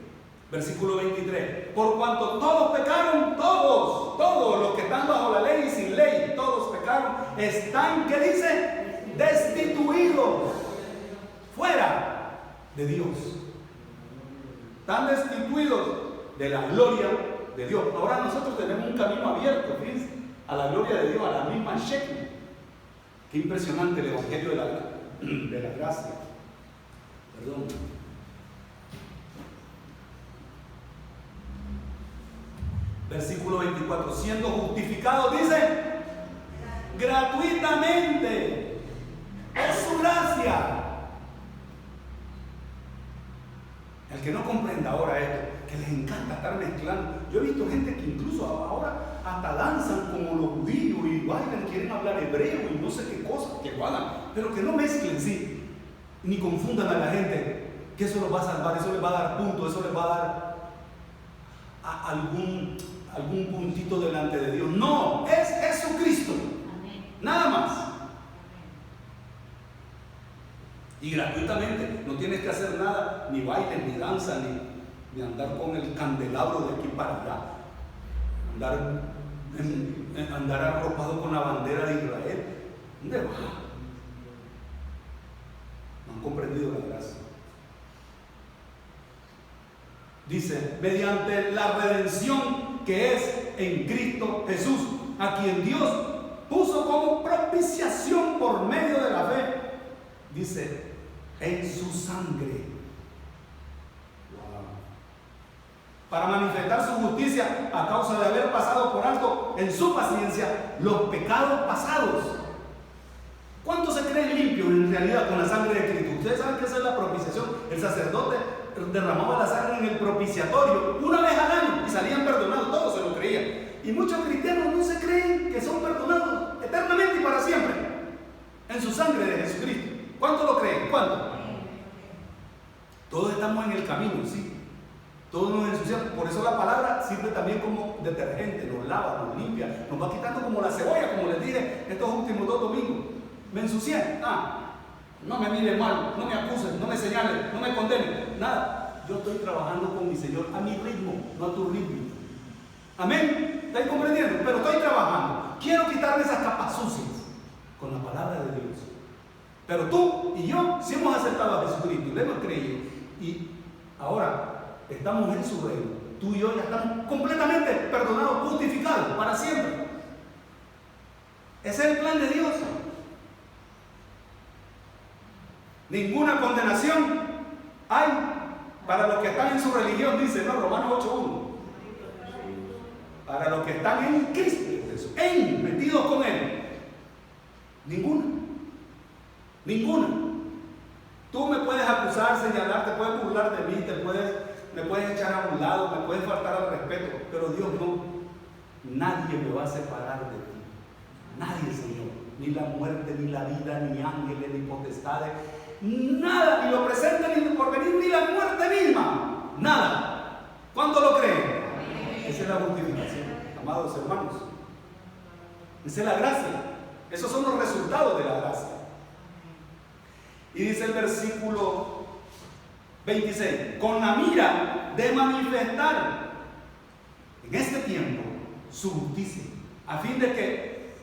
versículo 23, por cuanto todos pecaron, todos los que están bajo la ley y sin ley, todos pecaron, están, ¿qué dice? Destituidos, fuera de Dios. Están destituidos de la gloria de Dios. Ahora nosotros tenemos un camino abierto, fíjense, a la gloria de Dios, a la misma Shekinah. Qué impresionante el evangelio de la gracia. Perdón. Versículo 24, siendo justificados, dice, gratuitamente. Es su gracia. El que no comprenda ahora esto, que les encanta estar mezclando. Yo he visto gente que incluso ahora hasta danzan como los judíos y bailan, quieren hablar hebreo y no sé qué cosas, que lo hagan, pero que no mezclen, sí, ni confundan a la gente, que eso los va a salvar, eso les va a dar punto, eso les va a dar algún puntito delante de Dios. No, es Jesucristo, nada más. Y gratuitamente, no tienes que hacer nada, ni bailes, ni danza, ni andar con el candelabro de aquí para allá, andar arropado con la bandera de Israel. ¿Dónde va? No han comprendido la gracia. Dice, mediante la redención que es en Cristo Jesús, a quien Dios puso como propiciación por medio de la fe. Dice, en su sangre. Wow. Para manifestar su justicia a causa de haber pasado por alto en su paciencia los pecados pasados. ¿Cuántos se creen limpios en realidad con la sangre de Cristo? Ustedes saben que esa es la propiciación. El sacerdote derramaba la sangre en el propiciatorio una vez al año y salían perdonados. Todos se lo creían. Y muchos cristianos no se creen que son perdonados eternamente y para siempre en su sangre de Jesucristo. ¿Cuánto lo creen? ¿Cuánto? Todos estamos en el camino, sí. Todos nos ensuciamos. Por eso la palabra sirve también como detergente, nos lava, nos limpia, nos va quitando como la cebolla, como les dije estos últimos 2 domingos. Me ensucié. No me miren mal, no me acusen, no me señalen, no me condenen, nada. Yo estoy trabajando con mi Señor a mi ritmo, no a tu ritmo. Amén. ¿Estáis comprendiendo? Pero estoy trabajando. Quiero quitarme esas capas sucias con la palabra de Dios. Pero tú y yo sí hemos aceptado a Jesucristo y le hemos creído. Y ahora estamos en su reino. Tú y yo ya estamos completamente perdonados, justificados para siempre. Ese es el plan de Dios. Ninguna condenación hay para los que están en su religión, dice, ¿no? Romanos 8:1. Para los que están en Cristo Jesús, metidos con Él. Ninguna. Tú me puedes acusar, señalar, te puedes burlar de mí, me puedes echar a un lado, me puedes faltar al respeto, pero Dios no. Nadie me va a separar de ti. Nadie, Señor. Ni la muerte, ni la vida, ni ángeles, ni potestades. Nada, ni lo presente, ni lo porvenir, ni la muerte misma. Nada. ¿Cuánto lo creen? Esa es la justificación, amados hermanos. Esa es la gracia. Esos son los resultados de la gracia. Y dice el versículo 26. Con la mira de manifestar en este tiempo su justicia, a fin de que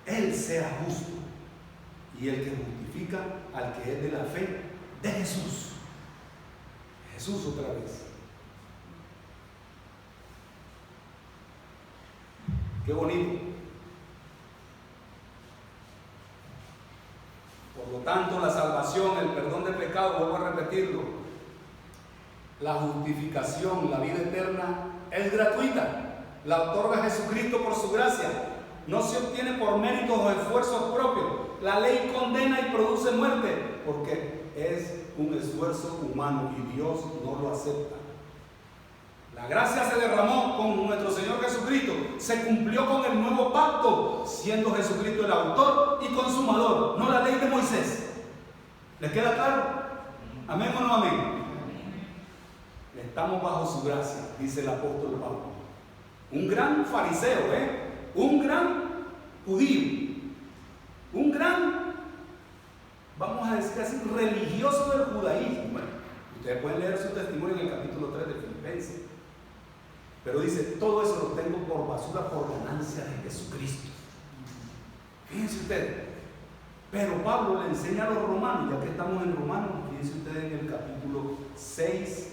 Él sea justo y el que justifica al que es de la fe de Jesús. Jesús otra vez. Qué bonito. Por lo tanto, la salvación, el perdón de pecado, vuelvo a repetirlo, la justificación, la vida eterna es gratuita. La otorga Jesucristo por su gracia. No se obtiene por méritos o esfuerzos propios. La ley condena y produce muerte porque es un esfuerzo humano y Dios no lo acepta. La gracia se derramó con nuestro Señor Jesucristo. Se cumplió con el nuevo pacto, siendo Jesucristo el autor y consumador, no la ley de Moisés. ¿Les queda claro? ¿Amén o no amén? Estamos bajo su gracia, dice el apóstol Pablo. Un gran fariseo, un gran judío, un gran, vamos a decir así, religioso del judaísmo. Bueno, ustedes pueden leer su testimonio en el capítulo 3 de Filipenses. Pero dice, todo eso lo tengo por basura, por ganancia de Jesucristo. Fíjense ustedes. Pero Pablo le enseña a los romanos, ya que estamos en Romanos, fíjense ustedes en el capítulo 6,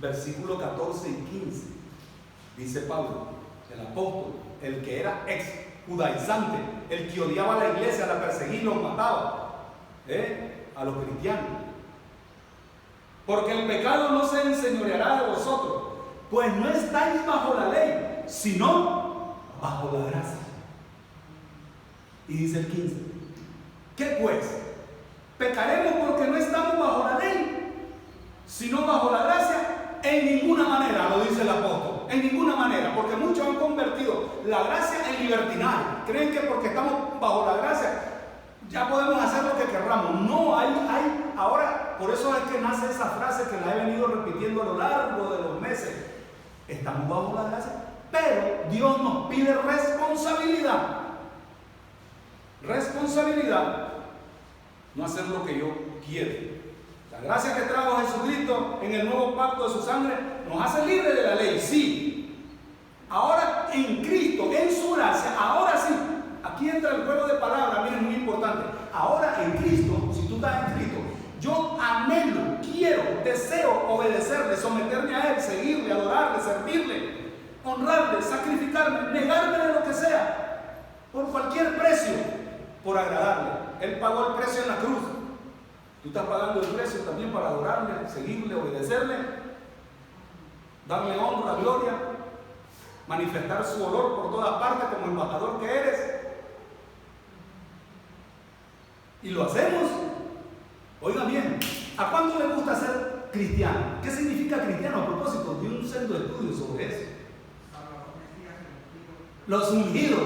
versículos 14 y 15. Dice Pablo, el apóstol, el que era ex judaizante, el que odiaba a la iglesia, la perseguía y los mataba, a los cristianos. Porque el pecado no se enseñoreará de vosotros, pues no estáis bajo la ley, sino bajo la gracia. Y dice el 15, ¿qué pues? ¿Pecaremos porque no estamos bajo la ley, sino bajo la gracia? En ninguna manera, lo dice el apóstol, en ninguna manera, porque muchos han convertido la gracia en libertinaje. Creen que porque estamos bajo la gracia ya podemos hacer lo que querramos. No, hay ahora, por eso es que nace esa frase que la he venido repitiendo a lo largo de los meses. Estamos bajo la gracia, pero Dios nos pide responsabilidad. Responsabilidad, no hacer lo que yo quiero. La gracia que trajo Jesucristo en el nuevo pacto de su sangre nos hace libres de la ley, sí. Ahora en Cristo, en su gracia, ahora sí. Aquí entra el juego de palabras, miren, muy importante. Ahora en Cristo, si tú estás en Cristo, yo anhelo, quiero, deseo obedecerle, someterme a Él, seguirle, adorarle, servirle, honrarle, sacrificarme, negarme de lo que sea, por cualquier precio, por agradarle. Él pagó el precio en la cruz. Tú estás pagando el precio también para adorarle, seguirle, obedecerle, darle honra, gloria, manifestar su olor por todas partes como embajador que eres. Y lo hacemos. Oigan bien, ¿a cuánto le gusta ser cristiano? ¿Qué significa cristiano? A propósito, de un centro de estudio sobre eso. Los ungidos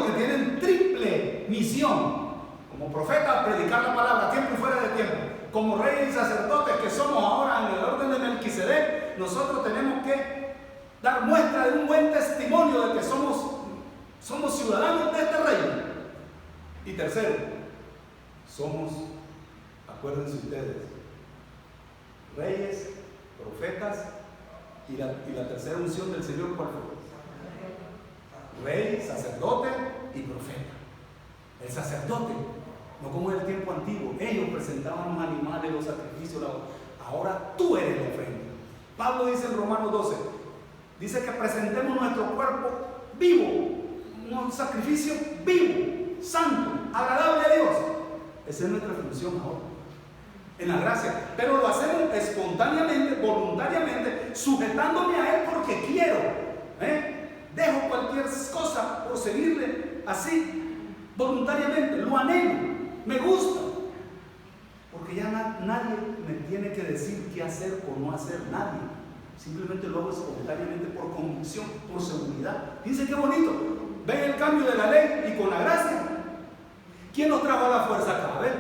que tienen triple misión. Como profetas, predicar la palabra a tiempo y fuera de tiempo. Como reyes y sacerdotes que somos ahora en el orden de Melquisedec, nosotros tenemos que dar muestra de un buen testimonio de que somos ciudadanos de este reino. Y tercero, somos, acuérdense ustedes, reyes, profetas, y la tercera unción del Señor, ¿cuál fue? Rey, sacerdote y profeta. El sacerdote, no como en el tiempo antiguo, ellos presentaban los animales, los sacrificios, ahora tú eres la ofrenda. Pablo dice en Romanos 12, dice que presentemos nuestro cuerpo vivo, un sacrificio vivo, santo, agradable a Dios. Esa es nuestra función ahora, en la gracia. Pero lo hacemos espontáneamente, voluntariamente, sujetándome a Él porque quiero. Dejo cualquier cosa por seguirle así, voluntariamente, lo anhelo, me gusta. Porque ya nadie me tiene que decir qué hacer o no hacer, nadie. Simplemente lo hago espontáneamente por convicción, por seguridad. Dice qué bonito. Ven el cambio de la ley y con la gracia. ¿Quién nos trajo a la fuerza acá? A ver,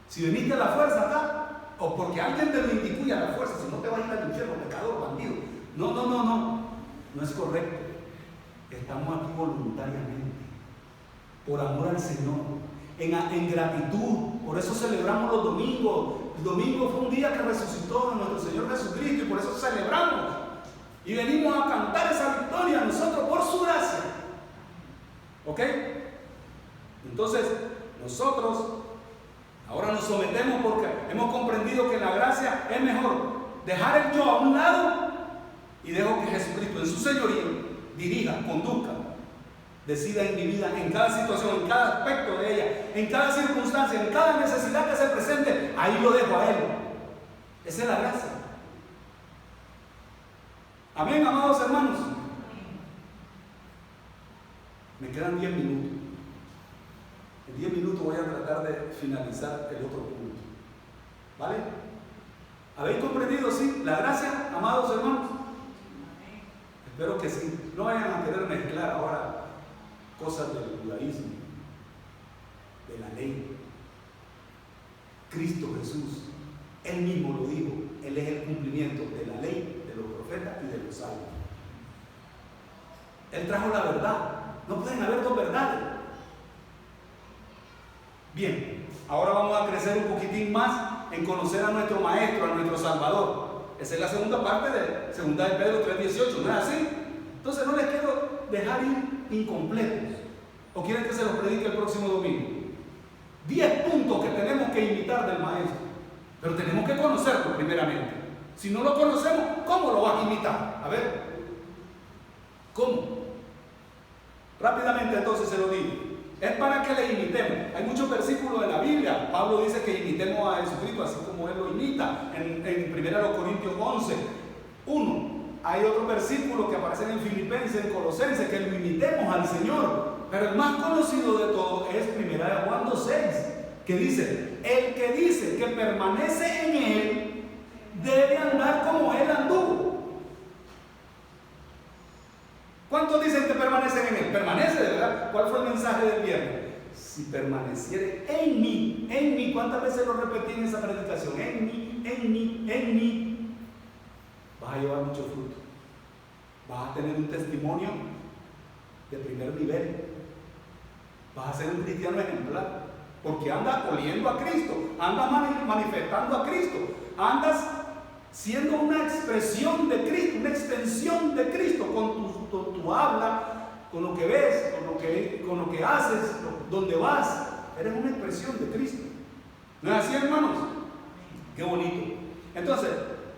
si viniste a la fuerza acá, o porque alguien te lo instituye a la fuerza, si no te vas a ir al infierno, pecador, bandido. No es correcto. Estamos aquí voluntariamente, por amor al Señor. en gratitud. Por eso celebramos los domingos. El domingo fue un día que resucitó nuestro Señor Jesucristo y por eso celebramos. Y venimos a cantar esa victoria nosotros por su gracia. ¿Ok? Entonces, nosotros ahora nos sometemos porque hemos comprendido que la gracia es mejor dejar el yo a un lado y dejo que Jesucristo en su señorío dirija, conduzca, decida en mi vida, en cada situación, en cada aspecto de ella, en cada circunstancia, en cada necesidad que se presente. Ahí lo dejo a Él. Esa es la gracia. Amén, amados hermanos. Me quedan 10 minutos. En 10 minutos voy a tratar de finalizar el otro punto. ¿Vale? ¿Habéis comprendido, sí, la gracia, amados hermanos? Espero que sí. No vayan a querer mezclar ahora cosas del judaísmo, de la ley. Cristo Jesús, Él mismo lo dijo, Él es el cumplimiento de la ley, de los profetas y de los salmos. Él trajo la verdad. No pueden haber dos verdades. Bien, ahora vamos a crecer un poquitín más en conocer a nuestro Maestro, a nuestro Salvador. Esa es la segunda parte de 2 de Pedro 3:18, ¿no es así? Entonces no les quiero dejar ir incompletos. ¿O quieren que se los predique el próximo domingo? 10 puntos que tenemos que imitar del Maestro. Pero tenemos que conocerlo primeramente. Si no lo conocemos, ¿cómo lo vas a imitar? A ver, ¿cómo? Rápidamente entonces se lo digo. Es para que le imitemos. Hay muchos versículos en la Biblia. Pablo dice que imitemos a Jesucristo así como Él lo imita. En 1 Corintios 11:1. Hay otro versículo que aparece en Filipenses, en Colosenses, que lo imitemos al Señor. Pero el más conocido de todos es 1 Juan 2:6, que dice: el que dice que permanece en Él debe andar como Él anduvo. ¿Cuántos dicen que permanecen en Él? Permanece, de verdad. ¿Cuál fue el mensaje del viernes? Si permaneciere en mí. ¿Cuántas veces lo repetí en esa predicación? En mí. Vas a llevar mucho fruto. Vas a tener un testimonio de primer nivel. Vas a ser un cristiano ejemplar. Porque andas oliendo a Cristo. Andas manifestando a Cristo. Andas siendo una expresión de Cristo, una extensión de Cristo con tu habla, con lo que ves, con lo que haces, donde vas. Eres una expresión de Cristo. ¿No es así, hermanos? Qué bonito. Entonces,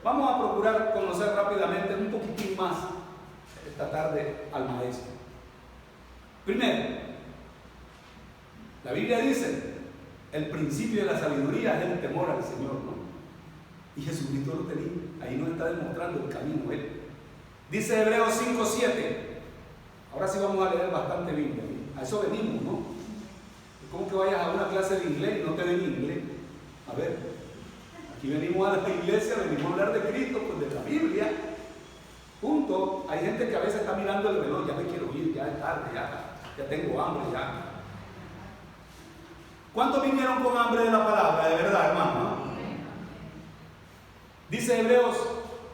vamos a procurar conocer rápidamente un poquitín más esta tarde al Maestro. Primero, la Biblia dice: el principio de la sabiduría es el temor al Señor, ¿no? Y Jesucristo lo tenía. Ahí nos está demostrando el camino Él. Dice Hebreos 5:7. Ahora sí vamos a leer bastante Biblia. A eso venimos, ¿no? Es como que vayas a una clase de inglés y no te den inglés. A ver, aquí venimos a la iglesia, venimos a hablar de Cristo, pues de la Biblia. Punto. Hay gente que a veces está mirando el reloj: ya me quiero ir, ya es tarde, ya tengo hambre, ya. ¿Cuántos vinieron con hambre de la palabra, de verdad, hermano? Dice Hebreos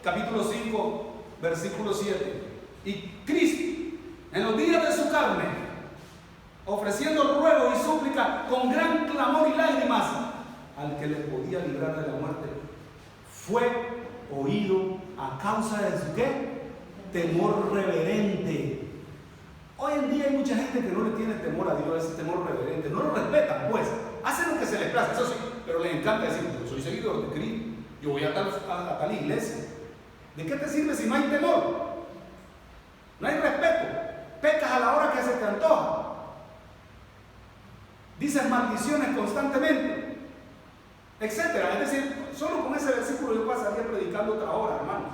capítulo 5, versículo 7. Y Cristo, en los días de su carne, ofreciendo ruego y súplica con gran clamor y lágrimas al que le podía librar de la muerte, fue oído a causa de su ¿qué? Temor reverente. Hoy en día hay mucha gente que no le tiene temor a Dios, ese temor reverente. No lo respetan, pues. Hacen lo que se les place, eso sí, pero les encanta decir: yo soy seguidor de Cristo, yo voy a tal iglesia. ¿De qué te sirve si no hay temor? No hay respeto. Pecas a la hora que se te antoja. Dices maldiciones constantemente, etcétera. Es decir, solo con ese versículo yo pasaría predicando otra hora, hermanos.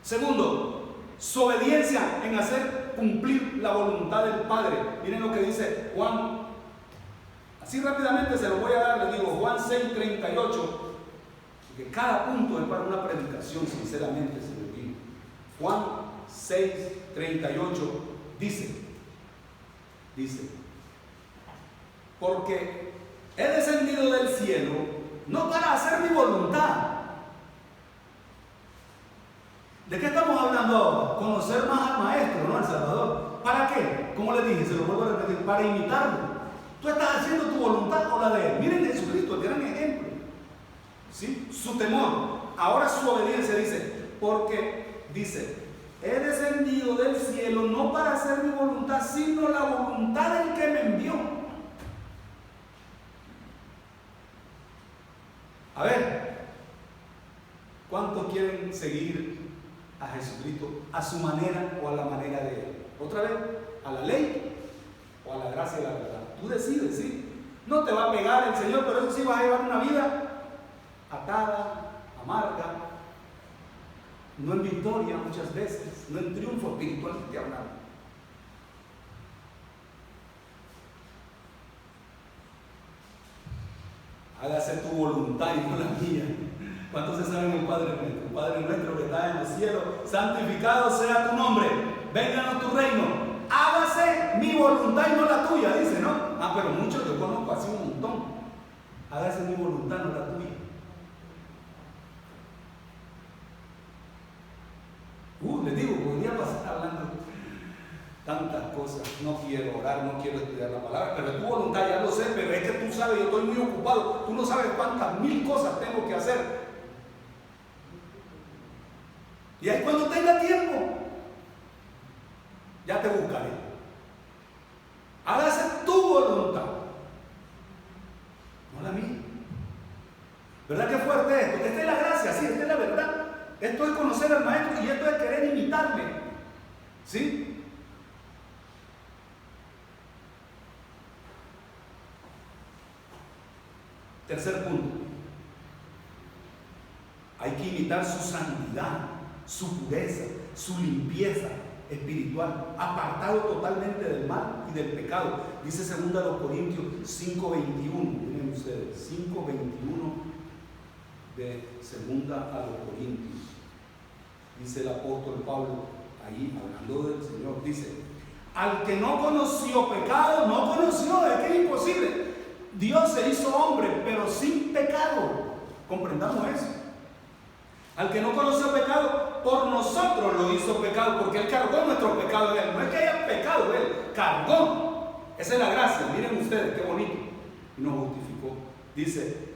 Segundo, su obediencia en hacer cumplir la voluntad del Padre. Miren lo que dice Juan. Así rápidamente se lo voy a dar, les digo, Juan 6:38. Que cada punto es para una predicación, sinceramente se lo digo. Juan 6:38 dice: porque he descendido del cielo no para hacer mi voluntad. ¿De qué estamos hablando ahora? Conocer más al Maestro, ¿no? Al Salvador. ¿Para qué? Como les dije, se lo vuelvo a repetir: para imitarlo. ¿Tú estás haciendo tu voluntad o la de Él? Miren Jesucristo, el gran ejemplo. ¿Sí? Su temor. Ahora su obediencia dice, porque dice, he descendido del cielo no para hacer mi voluntad, sino la voluntad del que me envió. A ver, ¿cuántos quieren seguir a Jesucristo a su manera o a la manera de Él? Otra vez, a la ley o a la gracia y la verdad. Tú decides, ¿sí? No te va a pegar el Señor, pero eso sí vas a llevar una vida atada, amarga, no en victoria muchas veces, no en triunfo espiritual que te hablamos. Hágase tu voluntad y no la mía. ¿Cuántos se saben el Padre nuestro? Padre nuestro que está en los cielos, santificado sea tu nombre, vénganos tu reino. Hágase mi voluntad y no la tuya, dice, ¿no? Ah, pero muchos yo conozco así un montón. Hágase mi voluntad, no la tuya. Les digo, podría pasar hablando tantas cosas. No quiero orar, no quiero estudiar la palabra, pero tu voluntad ya lo sé, pero es que tú sabes, yo estoy muy ocupado. Tú no sabes cuántas mil cosas tengo que hacer. Y ahí cuando tenga tiempo, ya te buscaré. Hágase tu voluntad, no la mía. ¿Verdad que fuerte esto? Esta es la gracia, sí, esta es la verdad. Esto es conocer al Maestro y esto es querer imitarle. ¿Sí? Tercer punto. Hay que imitar su santidad, su pureza, su limpieza espiritual, apartado totalmente del mal y del pecado. Dice 2 Corintios 5:21. Miren ustedes, 5:21 de 2 Corintios. Dice el apóstol Pablo, ahí hablando del Señor, dice, al que no conoció pecado, no conoció, es que es imposible. Dios se hizo hombre, pero sin pecado. Comprendamos eso. Al que no conoció pecado, por nosotros lo hizo pecado, porque Él cargó nuestros pecados en Él. No es que haya pecado Él, cargó. Esa es la gracia. Miren ustedes, qué bonito. Y nos justificó. Dice,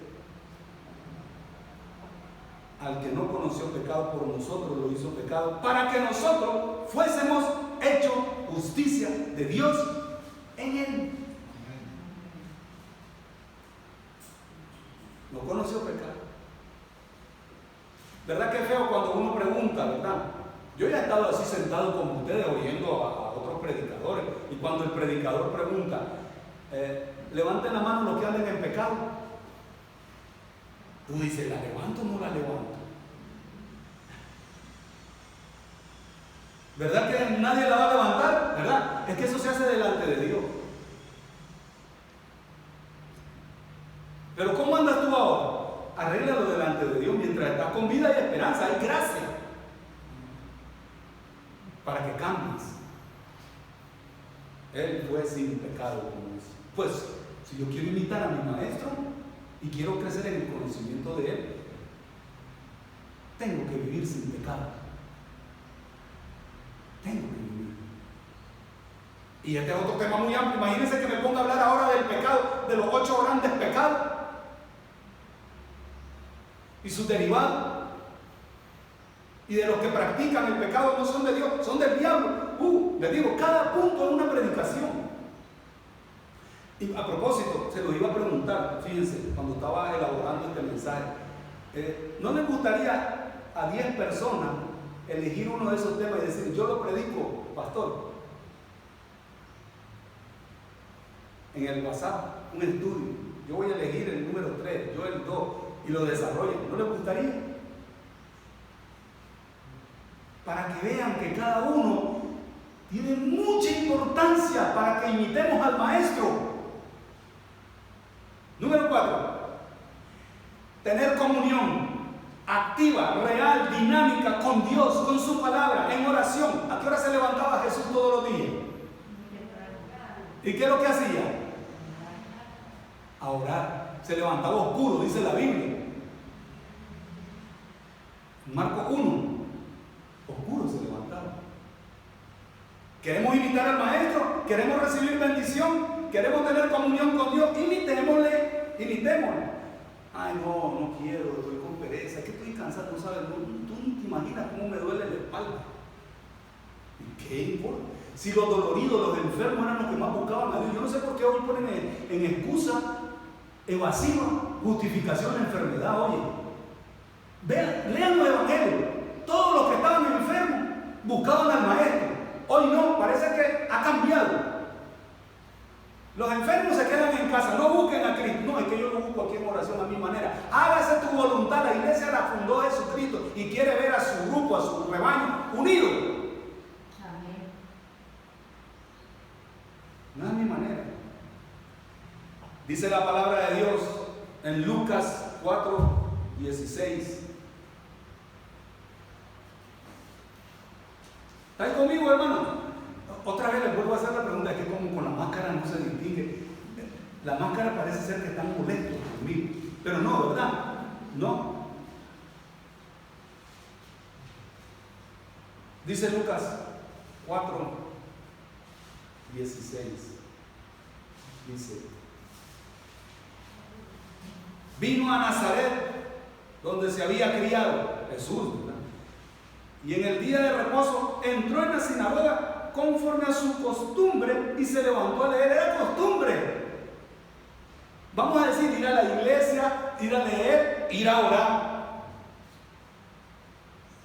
al que no conoció pecado, por nosotros lo hizo pecado, para que nosotros fuésemos hechos justicia de Dios en Él. No conoció pecado. ¿Verdad que es feo cuando uno pregunta, verdad? Yo ya he estado así sentado con ustedes oyendo a otros predicadores, y cuando el predicador pregunta, levanten la mano los que anden en pecado. Tú dices, ¿la levanto o no la levanto? ¿Verdad que nadie la va a levantar? ¿Verdad? Es que eso se hace delante de Dios. Pero ¿cómo andas tú ahora? Arréglalo delante de Dios mientras estás con vida y esperanza. Hay gracia para que cambies. Él fue sin pecado como es. Pues, si yo quiero imitar a mi maestro y quiero crecer en el conocimiento de Él, tengo que vivir sin pecado. Tengo que vivir. Y este es otro tema muy amplio. Imagínense que me ponga a hablar ahora del pecado, de los 8 grandes pecados y sus derivados. Y de los que practican el pecado no son de Dios, son del diablo. Les digo, cada punto es una predicación. Y a propósito, se lo iba a preguntar, fíjense, cuando estaba elaborando este mensaje, ¿no les gustaría a 10 personas elegir uno de esos temas y decir, yo lo predico, pastor? En el WhatsApp, un estudio, yo voy a elegir el número 3, yo el 2, y lo desarrollen. ¿No les gustaría? Para que vean que cada uno tiene mucha importancia para que imitemos al maestro. Número 4, tener comunión activa, real, dinámica con Dios, con su palabra, en oración. ¿A qué hora se levantaba Jesús todos los días? ¿Y qué es lo que hacía? A orar. Se levantaba oscuro, dice la Biblia. Marcos 1, oscuro se levantaba. ¿Queremos imitar al maestro? ¿Queremos recibir bendición? queremos tener comunión con Dios, imitémosle. Ay, no quiero, estoy con pereza, es que estoy cansado, no sabes, tú no te imaginas cómo me duele la espalda. ¿Y qué importa? Si los doloridos, los enfermos eran los que más buscaban a Dios, yo no sé por qué hoy ponen en excusa evasiva justificación de enfermedad. Oye, vean, lean los evangelios, todos los que estaban enfermos buscaban al maestro. Hoy no, parece que ha cambiado. Los enfermos se quedan en casa, no busquen a Cristo. No, es que yo lo busco aquí en oración a mi manera. Hágase tu voluntad. La iglesia la fundó Jesucristo y quiere ver a su grupo, a su rebaño unido. Amén. No es mi manera. Dice la palabra de Dios en Lucas 4:16. ¿Están conmigo, hermano? Otra vez les vuelvo a hacer la pregunta, es que como con la máscara no se distingue. La máscara parece ser que están molestos conmigo, pero no, ¿verdad? No. Dice Lucas 4:16. Dice: vino a Nazaret, donde se había criado Jesús, ¿verdad? Y en el día de reposo entró en la sinagoga conforme a su costumbre y se levantó a leer. Era costumbre. Vamos a decir, ir a la iglesia, ir a leer, ir a orar.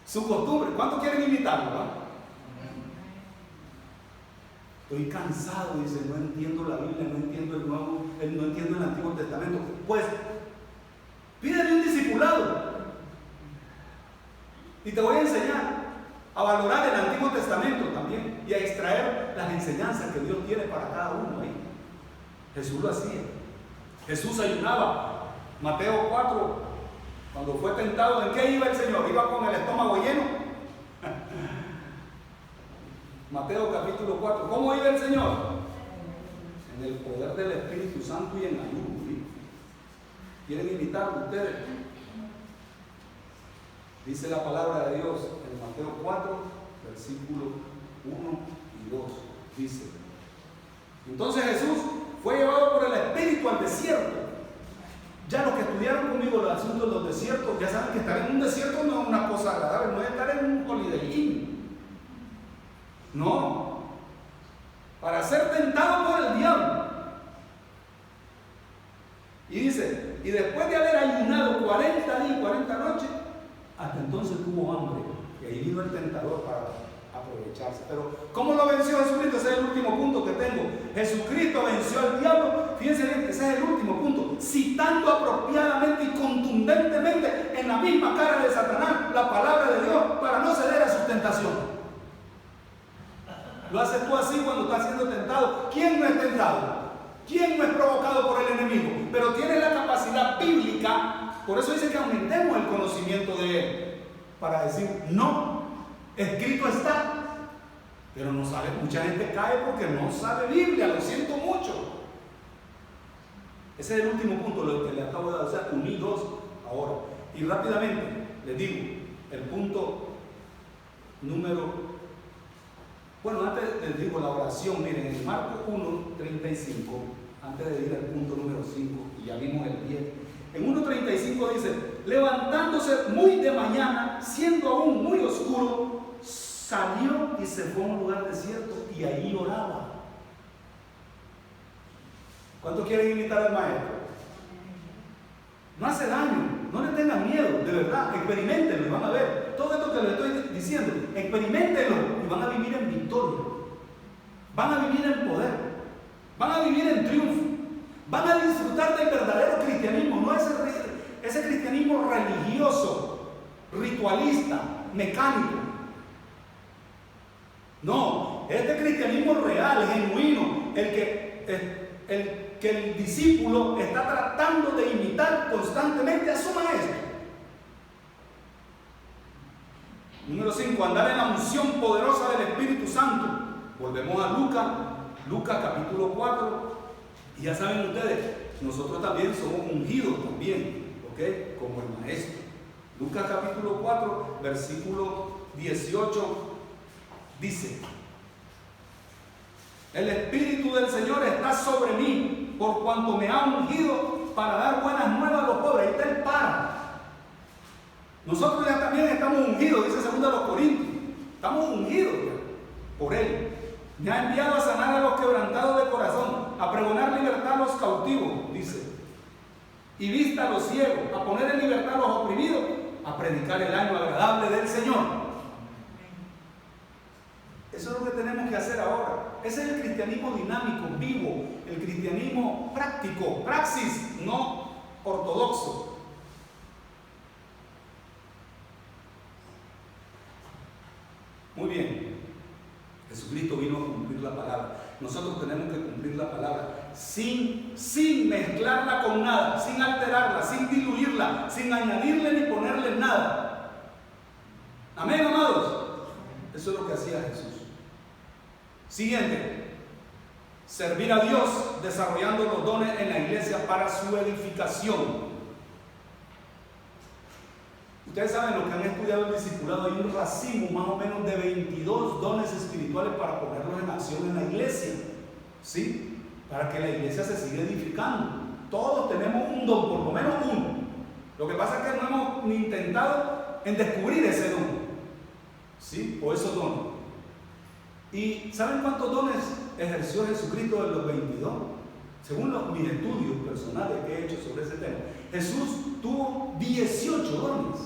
Su costumbre. ¿Cuántos quieren imitarlo? Estoy cansado, dice, no entiendo la Biblia, no entiendo no entiendo el Antiguo Testamento. Pues, pídele un discipulado. Y te voy a enseñar a valorar el Antiguo Testamento también y a extraer las enseñanzas que Dios tiene para cada uno ahí. Jesús lo hacía. Jesús ayunaba. Mateo 4, cuando fue tentado, ¿en qué iba el Señor? Iba con el estómago lleno. Mateo capítulo 4. ¿Cómo iba el Señor? En el poder del Espíritu Santo y en ayuno. ¿Sí? ¿Quieren imitarlo ustedes? Dice la palabra de Dios en Mateo 4, versículos 1 y 2. Dice: entonces Jesús fue llevado por el Espíritu al desierto. Ya los que estudiaron conmigo los asuntos de los desiertos, ya saben que estar en un desierto no es una cosa agradable, no es estar en un holiday inn. No. Para ser tentado por el diablo. Y dice: y después de haber ayunado 40 días y 40 noches, hasta entonces tuvo hambre. Y ahí vino el tentador para aprovecharse. Pero ¿cómo lo venció Jesucristo? Ese es el último punto que tengo. Jesucristo venció al diablo. Fíjense bien, ese es el último punto. Citando apropiadamente y contundentemente en la misma cara de Satanás la palabra de Dios para no ceder a sus tentaciones. Lo haces tú así cuando estás siendo tentado. ¿Quién no es tentado? ¿Quién no es provocado por el enemigo? Pero tiene la capacidad bíblica. Por eso dice que aumentemos el conocimiento de él. Para decir, no, escrito está. Pero no sabe, mucha gente cae porque no sabe Biblia, lo siento mucho. Ese es el último punto, lo que le acabo de dar, unidos ahora. Y rápidamente les digo, el punto número, bueno, antes les digo la oración, miren, en Marcos 1:35, antes de ir al punto número 5, y ya vimos el 10. En 1:35 dice: levantándose muy de mañana, siendo aún muy oscuro, salió y se fue a un lugar desierto y allí oraba. ¿Cuántos quieren imitar al maestro? No hace daño, no le tengan miedo, de verdad, experimentenlo y van a ver. Todo esto que les estoy diciendo, experimentenlo y van a vivir en victoria, van a vivir en poder, van a vivir en triunfo. Van a disfrutar del verdadero cristianismo, no ese cristianismo religioso, ritualista, mecánico. No, este cristianismo real, genuino, el que el discípulo está tratando de imitar constantemente a su maestro. Número 5, andar en la unción poderosa del Espíritu Santo. Volvemos a Lucas capítulo 4. Y ya saben ustedes, nosotros también somos ungidos también, ¿ok? Como el maestro. Lucas capítulo 4, versículo 18, dice: El Espíritu del Señor está sobre mí, por cuanto me ha ungido para dar buenas nuevas a los pobres. Ahí está el para. Nosotros ya también estamos ungidos, dice 2 Corintios. Estamos ungidos ya por Él. Me ha enviado a sanar a los quebrantados de corazón, a pregonar libertad a los cautivos, dice, y vista a los ciegos, a poner en libertad a los oprimidos, a predicar el año agradable del Señor. Eso es lo que tenemos que hacer ahora. Ese es el cristianismo dinámico, vivo, el cristianismo práctico, praxis, no ortodoxo. Muy bien, Jesucristo vino a cumplir la palabra. Nosotros tenemos que cumplir la palabra sin mezclarla con nada, sin alterarla, sin diluirla, sin añadirle ni ponerle nada. Amén, amados. Eso es lo que hacía Jesús. Siguiente, servir a Dios desarrollando los dones en la iglesia para su edificación. Ustedes saben, los que han estudiado el discipulado, hay un racimo más o menos de 22 dones espirituales para ponerlos en acción en la iglesia, ¿sí? Para que la iglesia se siga edificando. Todos tenemos un don, por lo menos uno. Lo que pasa es que no hemos ni intentado en descubrir ese don, ¿sí? O esos dones. ¿Y saben cuántos dones ejerció Jesucristo de los 22? Según mis estudios personales que he hecho sobre ese tema, Jesús tuvo 18 dones.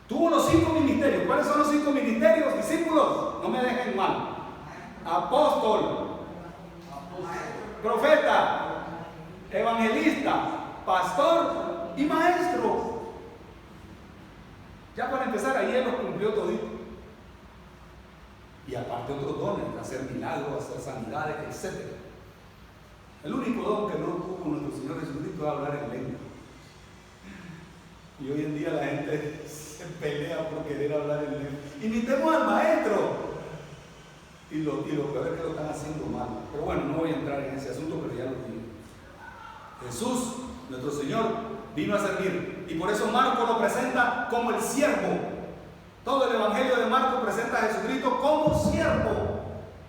Tuvo los 5 ministerios. ¿Cuáles son los 5 ministerios? Discípulos, no me dejen mal. Apóstol, profeta, evangelista, pastor y maestro. Ya para empezar, ahí Él los cumplió todito. Y aparte otros dones, hacer milagros, hacer sanidades, etc. El único don que no tuvo nuestro Señor Jesucristo es hablar en lengua. Y hoy en día la gente se pelea por querer hablar en lengua. Imitemos al maestro. Y lo peor es que lo están haciendo mal. Pero bueno, no voy a entrar en ese asunto, pero ya lo digo. Jesús, nuestro Señor, vino a servir. Y por eso Marcos lo presenta como el siervo. Todo el Evangelio de Marcos presenta a Jesucristo como siervo.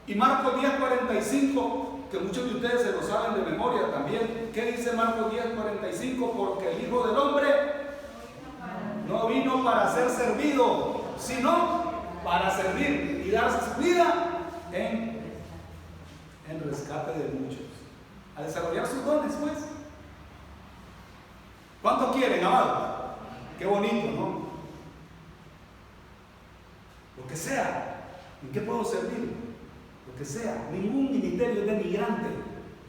Y Marcos 10:45, que muchos de ustedes se lo saben de memoria también. ¿Qué dice Marcos 10:45? Porque el Hijo del Hombre no vino para ser servido, sino para servir y dar su vida en rescate de muchos. A desarrollar sus dones, pues. ¿Cuántos quieren, amados? Qué bonito, ¿no? Lo que sea. ¿En qué puedo servir? Lo que sea. Ningún ministerio es denigrante,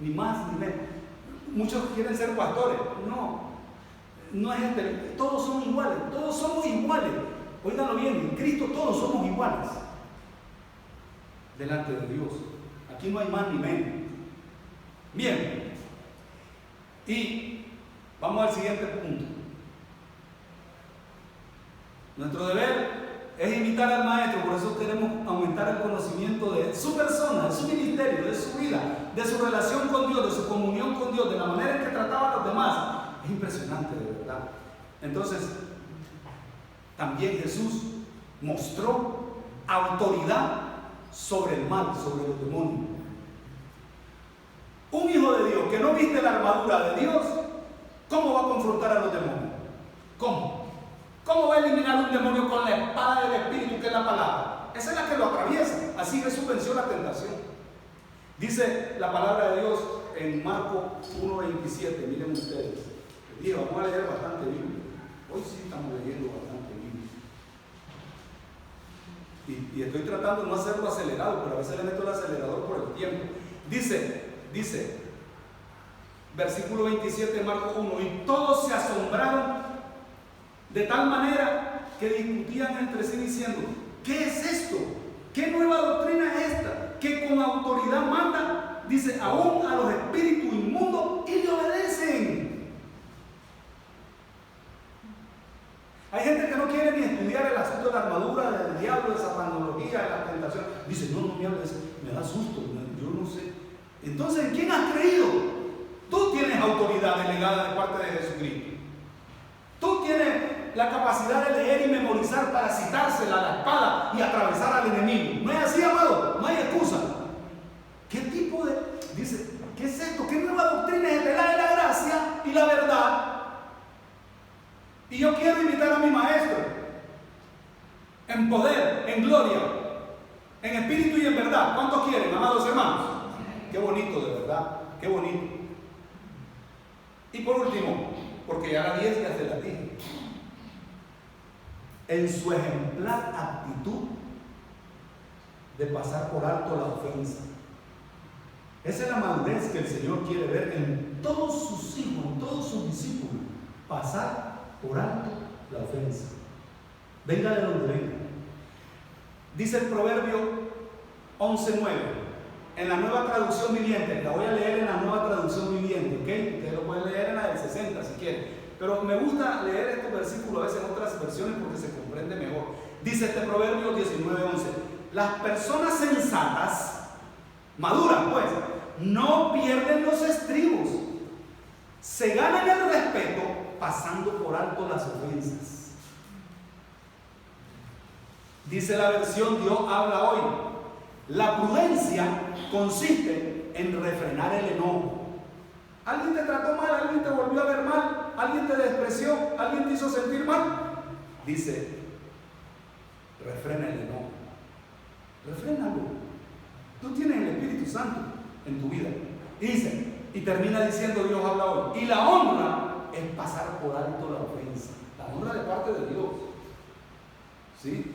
ni más ni menos. Muchos quieren ser pastores. No es todos son iguales, todos somos iguales. Óiganlo bien, en Cristo todos somos iguales delante de Dios. Aquí no hay más ni menos. Bien, y vamos al siguiente punto. Nuestro deber es imitar al maestro, por eso queremos aumentar el conocimiento de su persona, de su ministerio, de su vida, de su relación con Dios, de su comunión con Dios, de la manera en que trataba a los demás. Es impresionante, de verdad. Entonces, también Jesús mostró autoridad sobre el mal, sobre los demonios. Un hijo de Dios que no viste la armadura de Dios, ¿cómo va a confrontar a los demonios? ¿Cómo? ¿Cómo va a eliminar un demonio con la espada del Espíritu, que es la palabra? Esa es la que lo atraviesa. Así Jesús venció la tentación. Dice la palabra de Dios en Marcos 1:27. Miren ustedes. Dije, vamos a leer bastante Biblia. Hoy sí estamos leyendo bastante Biblia. Y estoy tratando de no hacerlo acelerado, pero a veces le meto el acelerador por el tiempo. Dice, versículo 27 de Marcos 1, y todos se asombraron de tal manera que discutían entre sí diciendo, ¿qué es esto? ¿Qué nueva doctrina es esta? Que con autoridad manda, dice, aún a los espíritus inmundos y le obedecen. Hay gente que no quiere ni estudiar el asunto de la armadura, del diablo, de satanología, de la tentación. Dice, no me hables, me da susto, yo no sé. Entonces, ¿en quién has creído? Tú tienes autoridad delegada de parte de Jesucristo. Tú tienes la capacidad de leer y memorizar para citársela a la espada y atravesar al enemigo. ¿No es así, amado? No hay excusa. en poder, en gloria, en espíritu y en verdad. ¿Cuántos quieren, amados hermanos? Qué bonito, de verdad, qué bonito. Y por último, porque ya las 10 ya se las dije, en su ejemplar actitud de pasar por alto la ofensa. Esa es la madurez que el Señor quiere ver en todos sus hijos, en todos sus discípulos. Pasar por alto la ofensa. Venga de donde venga. Dice el Proverbio 11:9, en la Nueva Traducción Viviente. La voy a leer en la Nueva Traducción Viviente, ¿ok? Usted lo puede leer en la del 60 si quiere. Pero me gusta leer estos versículos a veces en otras versiones porque se comprende mejor. Dice este Proverbio 19:11, las personas sensatas, maduras pues, no pierden los estribos, se ganan el respeto pasando por alto las ofensas. Dice la versión Dios habla hoy, la prudencia consiste en refrenar el enojo. Alguien te trató mal, alguien te volvió a ver mal, alguien te despreció, alguien te hizo sentir mal. Dice, refrena el enojo. Refrénalo. Tú tienes el Espíritu Santo en tu vida. Y dice, y termina diciendo Dios habla hoy, y la honra es pasar por alto la ofensa. La honra de parte de Dios. ¿Sí?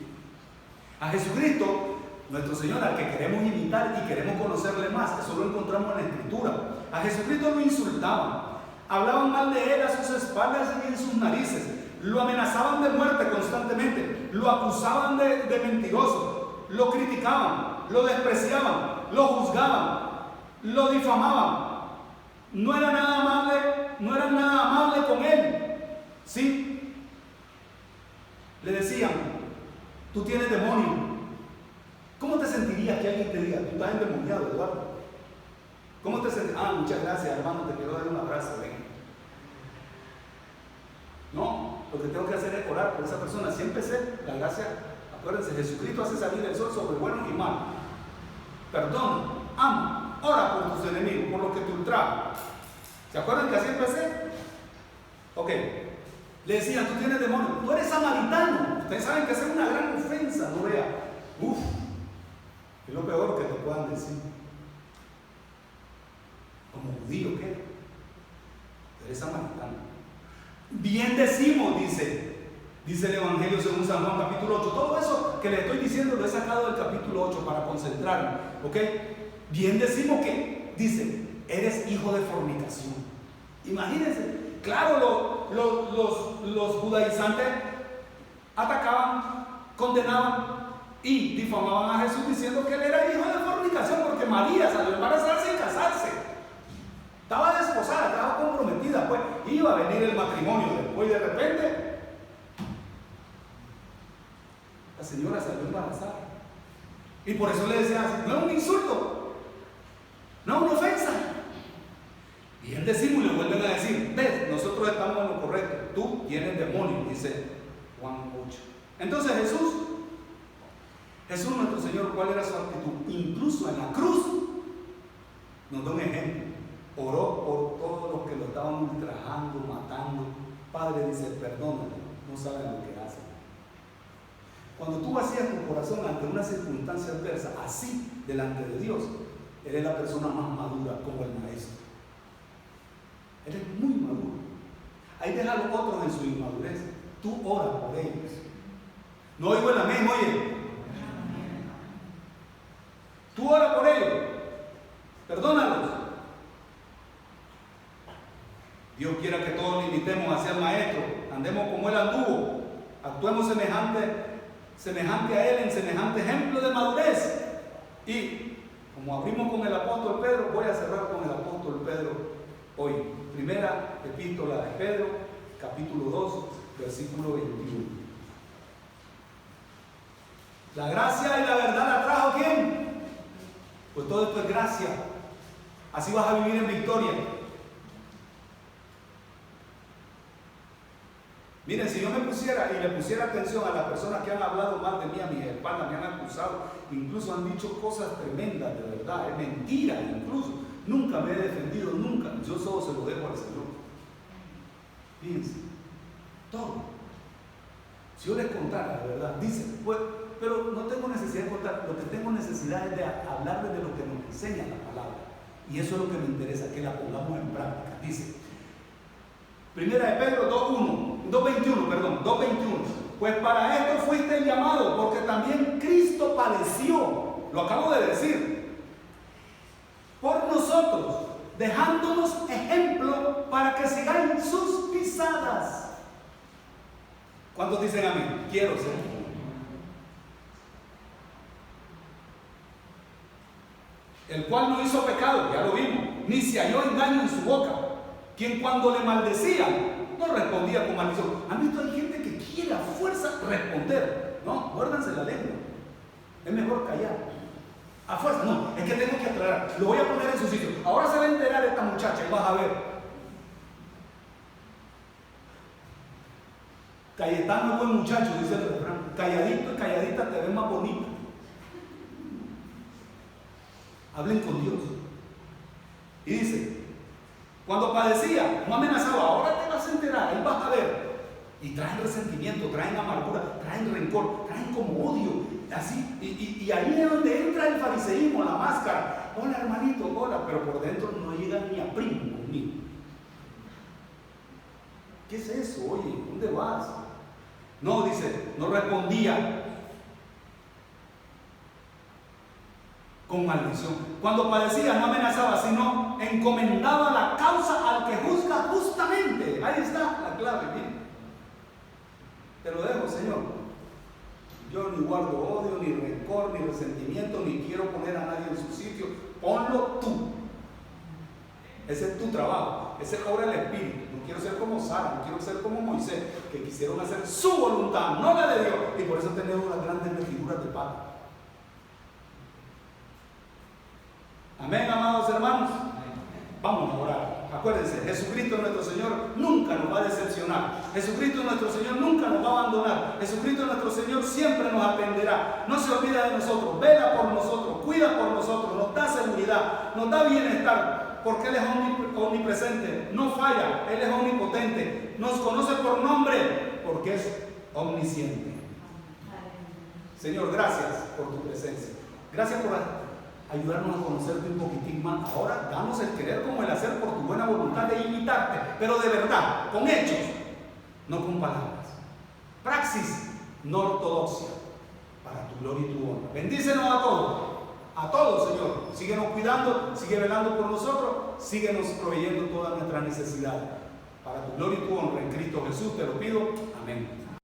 A Jesucristo, nuestro Señor, al que queremos imitar y queremos conocerle más, eso lo encontramos en la Escritura. A Jesucristo lo insultaban, hablaban mal de él a sus espaldas y en sus narices, lo amenazaban de muerte constantemente, lo acusaban de mentiroso, lo criticaban, lo despreciaban, lo juzgaban, lo difamaban. No eran nada amables con él. ¿Sí? Le decían, tú tienes demonio. ¿Cómo te sentirías que alguien te diga, tú estás endemoniado, Eduardo? ¿Cómo te sentirías? Ah, muchas gracias, hermano, te quiero dar un abrazo, ven. No, lo que tengo que hacer es orar por esa persona. Si empecé, la gracia, acuérdense, Jesucristo hace salir el sol sobre buenos y malos. Perdona, ama, ora por tus enemigos, por los que te ultrajan. ¿Se acuerdan que así empecé? Ok. Le decían, tú tienes demonio, tú eres samaritano. Ustedes saben que esa es una gran ofensa, no vea. Uf, es lo peor que te puedan decir. Como judío, ¿qué? Eres samaritano. Bien decimos, dice el Evangelio según San Juan capítulo 8. Todo eso que le estoy diciendo lo he sacado del capítulo 8 para concentrarme, ¿ok? Bien decimos que, dice, eres hijo de fornicación. Imagínense, claro, los judaizantes atacaban, condenaban y difamaban a Jesús diciendo que él era hijo de fornicación porque María salió embarazada sin casarse. Estaba desposada, estaba comprometida, pues iba a venir el matrimonio después y de repente la señora salió embarazada. Y por eso le decían así, no es un insulto, no es una ofensa. Y él decimos y le vuelven a decir, ves, nosotros estamos en lo correcto, tú tienes demonio, dice Juan 8. Entonces Jesús nuestro Señor, ¿cuál era su actitud? Incluso en la cruz nos da un ejemplo. Oró por todos los que lo estaban ultrajando, matando. Padre, dice, perdónalo, no saben lo que hacen. Cuando tú vacías tu corazón ante una circunstancia adversa, así delante de Dios, eres la persona más madura como el maestro. Eres muy maduro. Ahí deja a los otros en su inmadurez. Tú oras por ellos. No oigo el amén, oye. Tú oras por ellos. Perdónalos. Dios quiera que todos le imitemos hacia el maestro, andemos como él anduvo, actuemos semejante a él, en semejante ejemplo de madurez. Y como abrimos con el apóstol Pedro, voy a cerrar con el apóstol Pedro hoy. Primera epístola de Pedro, capítulo 2, versículo 21. La gracia y la verdad la trajo ¿quién? Pues todo esto es gracia. Así vas a vivir en victoria. Miren, si yo me pusiera y le pusiera atención a las personas que han hablado mal de mí, a mis espaldas, me han acusado, incluso han dicho cosas tremendas de verdad, es mentira incluso, nunca me he defendido, nunca, yo solo se lo dejo al Señor. Fíjense, todo. Si yo les contara de verdad, dice, pues, pero no tengo necesidad de contar. Lo que tengo necesidad es de hablarles de lo que nos enseña la palabra. Y eso es lo que me interesa, que la pongamos en práctica. Dice, Primera de Pedro 2:21. Pues para esto fuiste llamado, porque también Cristo padeció, lo acabo de decir, por nosotros, dejándonos ejemplo para que sigáis sus pisadas. ¿Cuántos dicen amén? Quiero ser. El cual no hizo pecado, ya lo vimos, ni se halló engaño en su boca, quien cuando le maldecían no respondía con maldición. ¿Han visto? Hay gente que quiere a fuerza responder. No, muérdanse la lengua. Es mejor callar. A fuerza, no, es que tengo que aclarar. Lo voy a poner en su sitio. Ahora se va a enterar esta muchacha y vas a ver. Cayetano es buen muchacho, dice el refrán. Calladito y calladita te ven más bonita. Hablen con Dios. Y dice, cuando padecía, no amenazaba, ahora te vas a enterar, ahí vas a ver. Y traen resentimiento, traen amargura, traen rencor, traen como odio, así. Y ahí es donde entra el fariseísmo, la máscara. Hola hermanito, hola, pero por dentro no llega ni a primo conmigo. ¿Qué es eso? Oye, ¿dónde vas? No, dice, no respondía con maldición. Cuando padecía no amenazaba, sino encomendaba la causa al que juzga justamente. Ahí está la clave, bien. Te lo dejo, Señor. Yo ni guardo odio, ni rencor, ni resentimiento, ni quiero poner a nadie en su sitio. Ponlo tú. Ese es tu trabajo. Ese es obra del Espíritu. No quiero ser como Sara, no quiero ser como Moisés, que quisieron hacer su voluntad, no la de Dios. Y por eso tenemos las grandes vestiduras de paz. Amén, amados hermanos. Vamos a orar. Acuérdense, Jesucristo nuestro Señor nunca nos va a decepcionar. Jesucristo nuestro Señor nunca nos va a abandonar. Jesucristo nuestro Señor siempre nos atenderá. No se olvida de nosotros, vela por nosotros, cuida por nosotros, nos da seguridad, nos da bienestar, porque Él es omnipresente, no falla, Él es omnipotente, nos conoce por nombre, porque es omnisciente. Señor, gracias por tu presencia. Gracias por ayudarnos a conocerte un poquitín más. Ahora damos el querer como el hacer por tu buena voluntad de imitarte, pero de verdad, con hechos, no con palabras. Praxis, no ortodoxia, para tu gloria y tu honra. Bendícenos a todos, Señor. Síguenos cuidando, sigue velando por nosotros, síguenos proveyendo todas nuestras necesidades. Para tu gloria y tu honra en Cristo Jesús te lo pido. Amén.